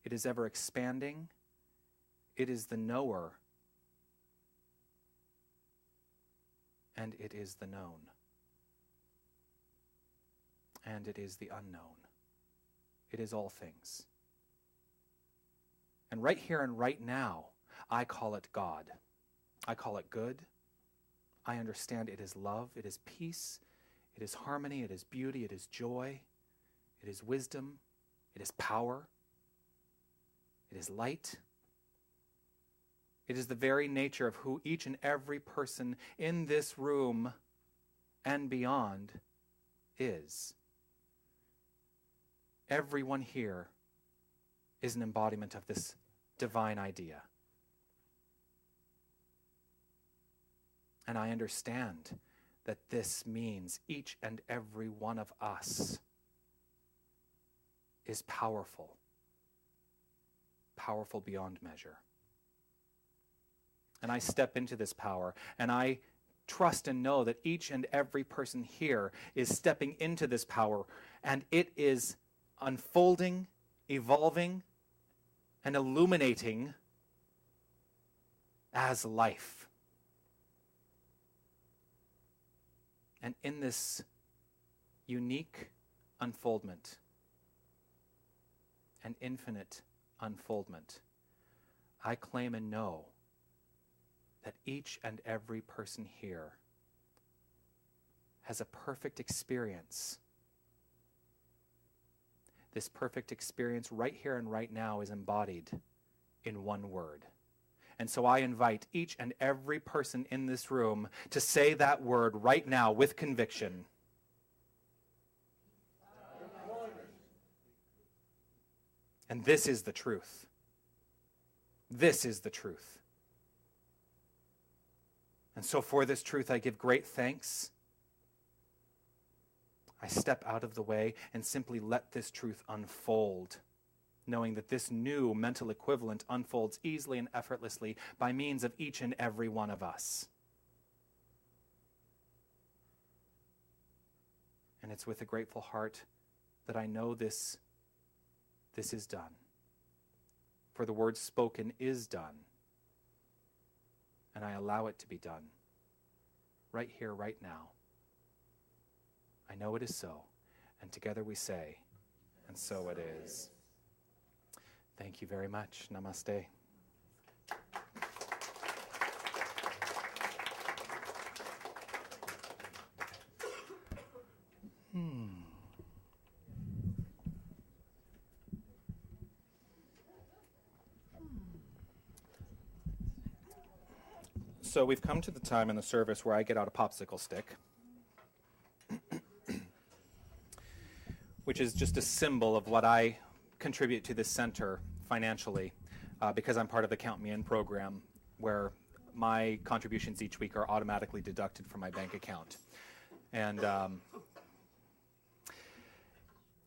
It is ever expanding. It is the knower. And it is the known. And it is the unknown. It is all things. And right here and right now, I call it God. I call it good. I understand it is love, it is peace, it is harmony, it is beauty, it is joy, it is wisdom, it is power, it is light. It is the very nature of who each and every person in this room and beyond is. Everyone here is an embodiment of this divine idea. And I understand that this means each and every one of us is powerful, powerful beyond measure. And I step into this power, and I trust and know that each and every person here is stepping into this power, and it is unfolding, evolving, and illuminating as life. And in this unique unfoldment, and infinite unfoldment, I claim and know that each and every person here has a perfect experience. This perfect experience right here and right now is embodied in one word. And so I invite each and every person in this room to say that word right now with conviction. And this is the truth. This is the truth. And so for this truth, I give great thanks. I step out of the way and simply let this truth unfold, knowing that this new mental equivalent unfolds easily and effortlessly by means of each and every one of us. And it's with a grateful heart that I know this is done. For the word spoken is done. and I allow it to be done. Right here, right now. I know it is so. And together we say, and so it is. Thank you very much. Namaste. So we've come to the time in the service where I get out a popsicle stick, which is just a symbol of what I contribute to this center financially, because I'm part of the Count Me In program, where my contributions each week are automatically deducted from my bank account. And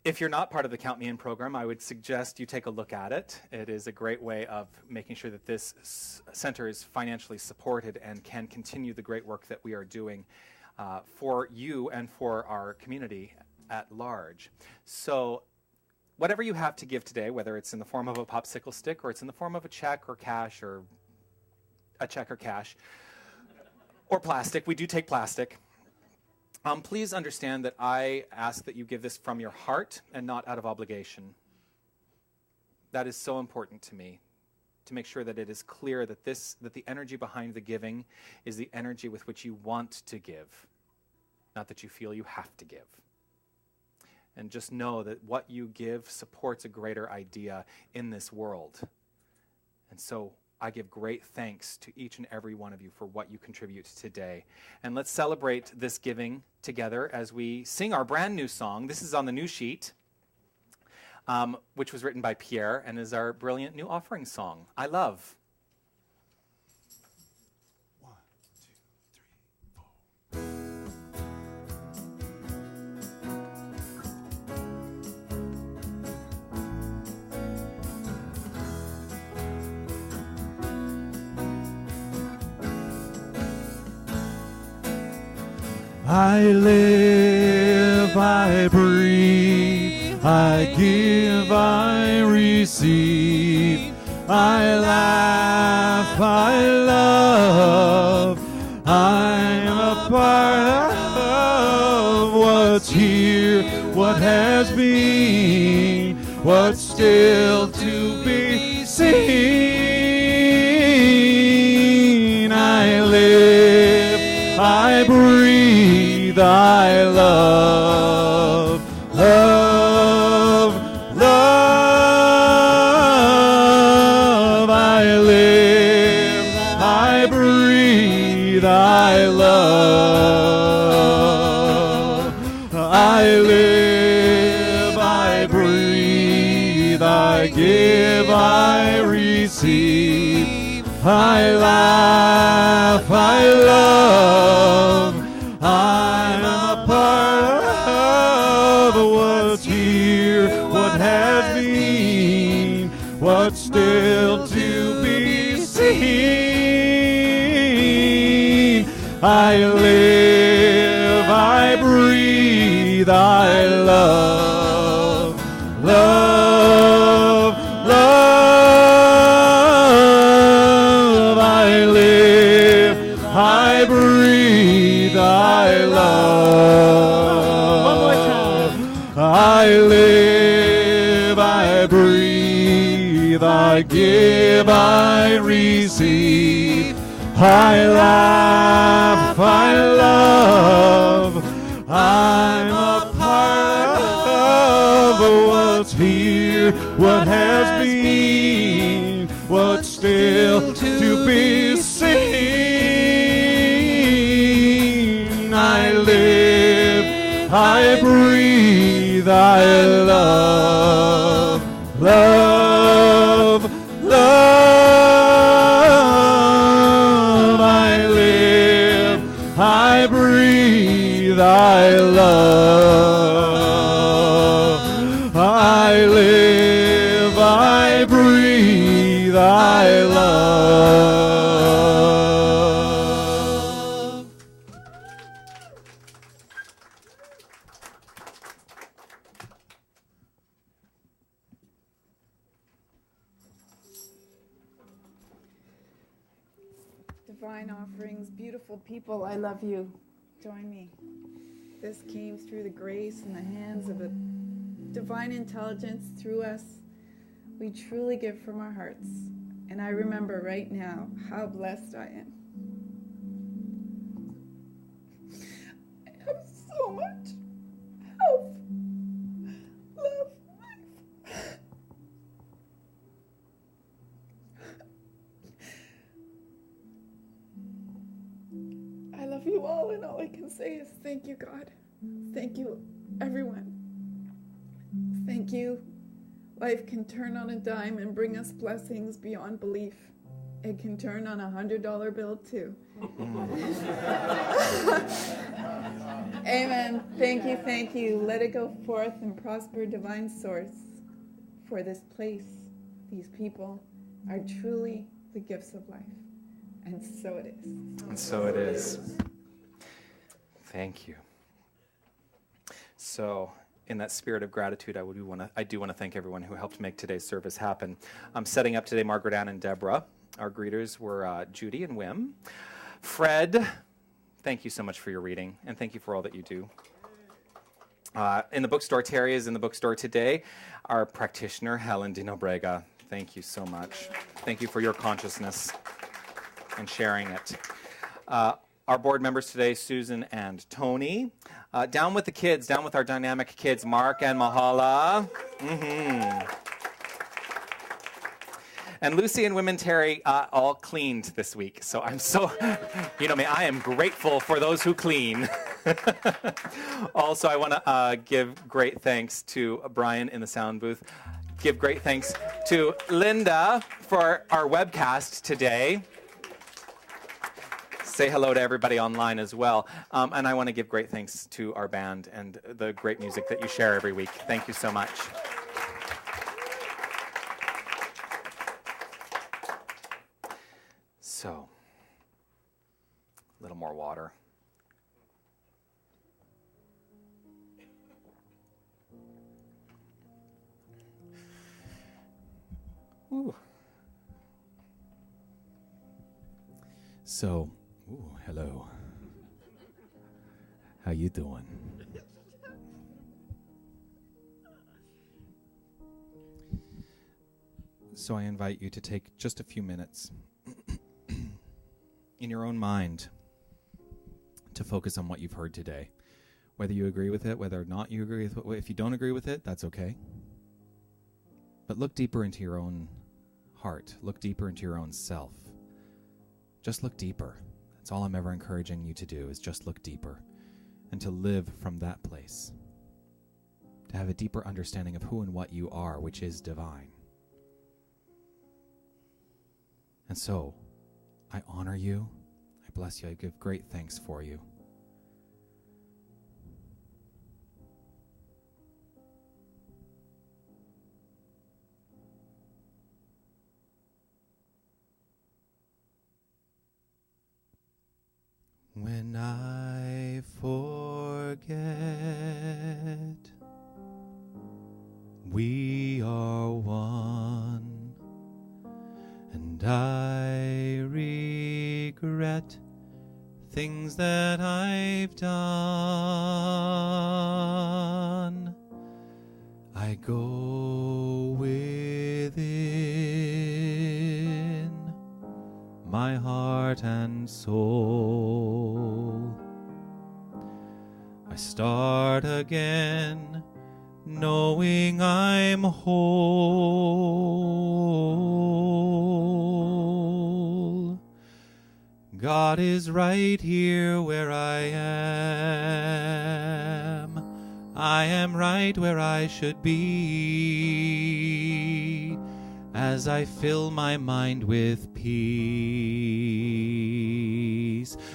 if you're not part of the Count Me In program, I would suggest you take a look at it. It is a great way of making sure that this center is financially supported and can continue the great work that we are doing for you and for our community at large. So whatever you have to give today, whether it's in the form of a popsicle stick or it's in the form of a check or cash or a check or cash or plastic, we do take plastic. Please understand that I ask that you give this from your heart and not out of obligation. That is so important to me, to make sure that it is clear that that the energy behind the giving is the energy with which you want to give, not that you feel you have to give. And just know that what you give supports a greater idea in this world. And so I give great thanks to each and every one of you for what you contribute today. And let's celebrate this giving together as we sing our brand new song. This is on the new sheet, which was written by Pierre and is our brilliant new offering song, I Love. 1, 2, 3, 4. I live, I breathe, I give, I receive, I laugh, I love, I am a part of what's here, what has been, what's still to be seen. I live, I breathe, I love, love, love. I live, I breathe, I love. I live, I breathe, I give, I receive, I laugh, I love. I'm a part of what's here, what has been, what's still to be seen. I live, I breathe, I love, love, love. I live, I breathe, I love. One more time. I live, I breathe, I give, I receive, I laugh, I love. I'm a part of what's here, what has been, what's still to be seen. I live, I breathe, I love, love, love. I live, I breathe, I love. I live, I breathe, I love. divine offerings, beautiful people, I love you. Join me. This came through the grace and the hands of a divine intelligence through us. We truly give from our hearts. And I remember right now how blessed I am. I have so much health, love, life. I love you all, and all I can say is thank you, God. Thank you, everyone. Thank you. Life can turn on a dime and bring us blessings beyond belief. It can turn on a $100 bill too. Amen. Thank you. Let it go forth and prosper, divine source. For this place, these people are truly the gifts of life. And so it is. And so it is. Thank you. So, in that spirit of gratitude, I do want to thank everyone who helped make today's service happen. I'm setting up today Margaret Ann and Deborah. Our greeters were Judy and Wim. Fred, thank you so much for your reading, and thank you for all that you do. In the bookstore, Terry is in the bookstore today. Our practitioner, Helen de Nobrega, thank you so much. Thank you for your consciousness and sharing it. Our board members today, Susan and Tony. Down with the kids, down with our dynamic kids, Mark and Mahala. And Lucy and Women Terry all cleaned this week. So I'm so, you know me, I am grateful for those who clean. Also, I want to give great thanks to Brian in the sound booth. Give great thanks to Linda for our webcast today. Say hello to everybody online as well. And I want to give great thanks to our band and the great music that you share every week. Thank you so much. So, a little more water. Ooh. So, hello. How you doing? So I invite you to take just a few minutes in your own mind to focus on what you've heard today. Whether you agree with it, whether or not you agree with it. If you don't agree with it, that's okay. But look deeper into your own heart. Look deeper into your own self. Just look deeper. That's all I'm ever encouraging you to do, is just look deeper and to live from that place. To have a deeper understanding of who and what you are, which is divine. And so, I honor you, I bless you, I give great thanks for you. When I forget, we are one. And I regret things that I've done. I go within my heart and soul. I start again, knowing I'm whole. God is right here where I am. I am right where I should be, as I fill my mind with peace.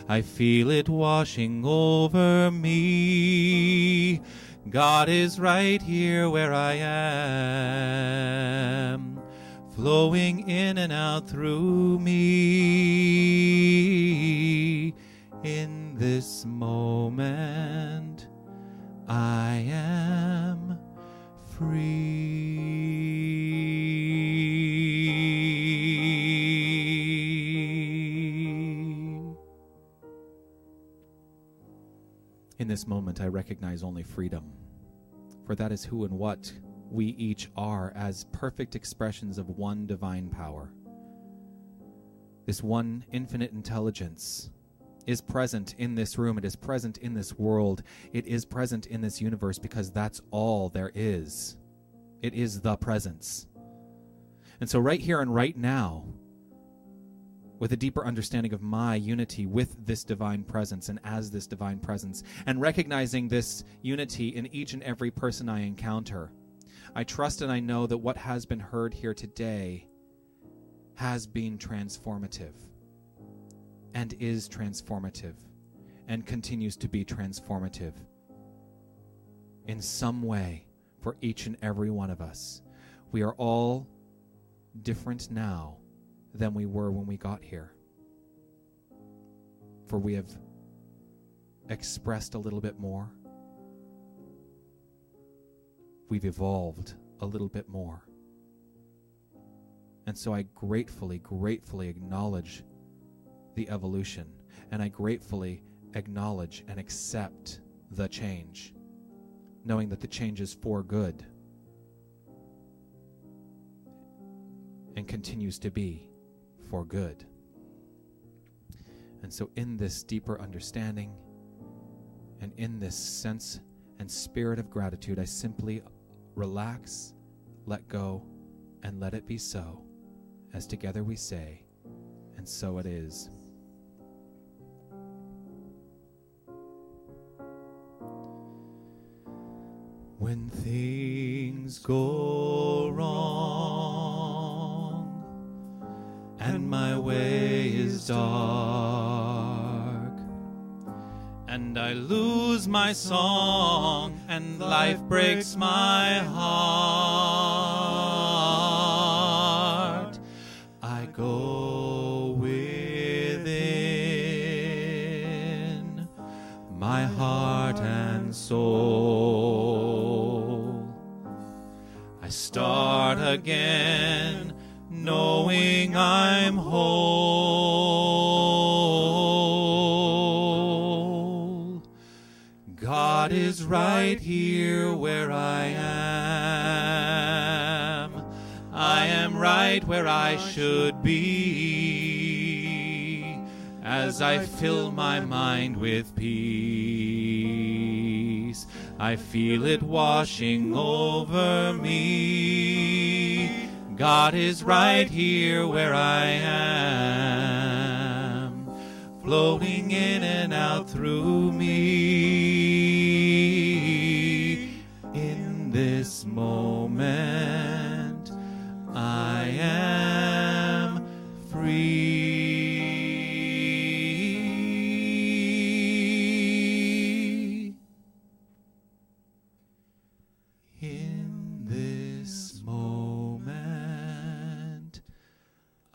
I feel it washing over me. God is right here where I am, flowing in and out through me. In this moment, I am free. In this moment, I recognize only freedom, for that is who and what we each are as perfect expressions of one divine power. This one infinite intelligence is present in this room. It is present in this world. It is present in this universe because that's all there is. It is the presence. And so right here and right now, with a deeper understanding of my unity with this divine presence and as this divine presence, and recognizing this unity in each and every person I encounter, I trust and I know that what has been heard here today has been transformative and is transformative and continues to be transformative in some way for each and every one of us. We are all different now than we were when we got here. For we have expressed a little bit more. We've evolved a little bit more. And so I gratefully acknowledge the evolution, and I gratefully acknowledge and accept the change, knowing that the change is for good and continues to be for good. And so in this deeper understanding and in this sense and spirit of gratitude, I simply relax, let go, and let it be so, as together we say, and so it is. When things go wrong and my way is dark, and I lose my song and life breaks my heart, I go within my heart and soul. I start again, knowing I'm whole. God is right here where I am. I am right where I should be, as I fill my mind with peace. I feel it washing over me. God is right here where I am, flowing in and out through me. In this moment, I am free. In this moment,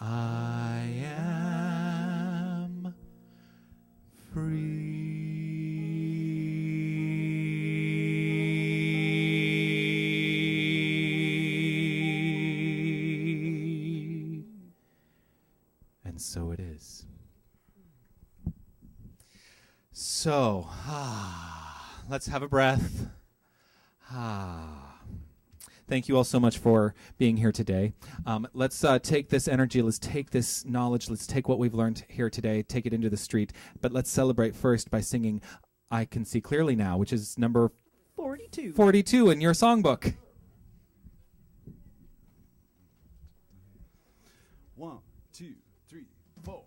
I am free. And so it is. So, let's have a breath. Thank you all so much for being here today. Let's take this energy, let's take this knowledge, let's take what we've learned here today, take it into the street. But let's celebrate first by singing I Can See Clearly Now, which is number 42 in your songbook. 1, 2, 3, 4.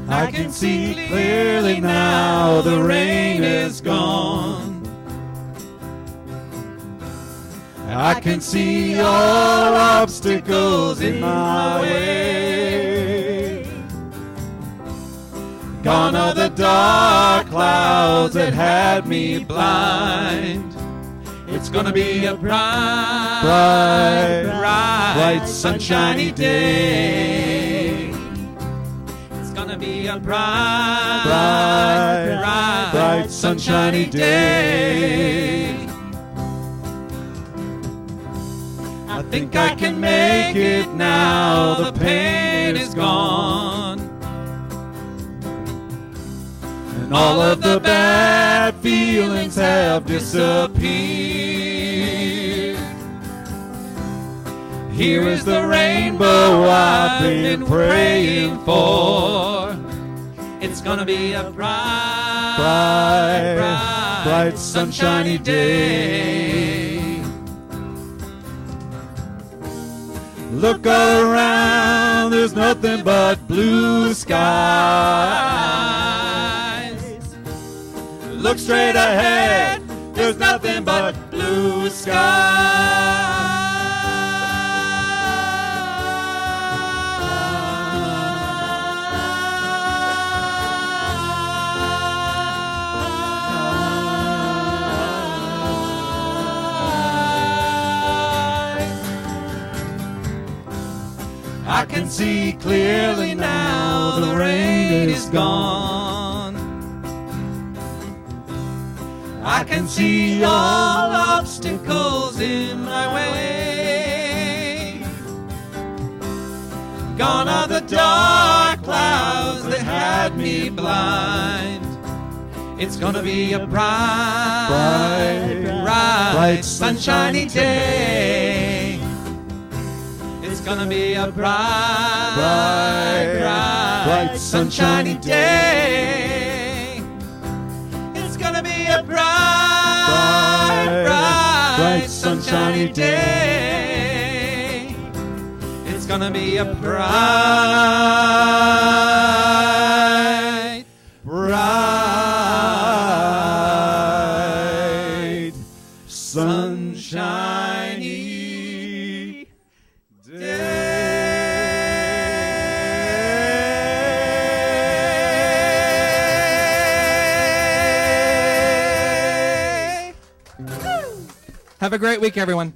I can see clearly now, the rain is gone. I can see all obstacles in my way. Gone are the dark clouds that had me blind. It's gonna be a bright, sunshiny day. gonna be a bright, sunshiny day. I think I can make it now, the pain is gone. And all of the bad feelings have disappeared. Here is the rainbow I've been praying for. It's gonna be a bright, sunshiny day. Look around, there's nothing but blue skies. Look straight ahead, there's nothing but blue I can see clearly now, the rain is gone. I can see all obstacles in my way. Gone are the dark clouds that had me blind. It's gonna be a bright, sunshiny day. It's gonna be a bright, sunshiny day. It's gonna be a bright, sunshiny day. It's gonna be a bright, sunshiny day. Have a great week, everyone.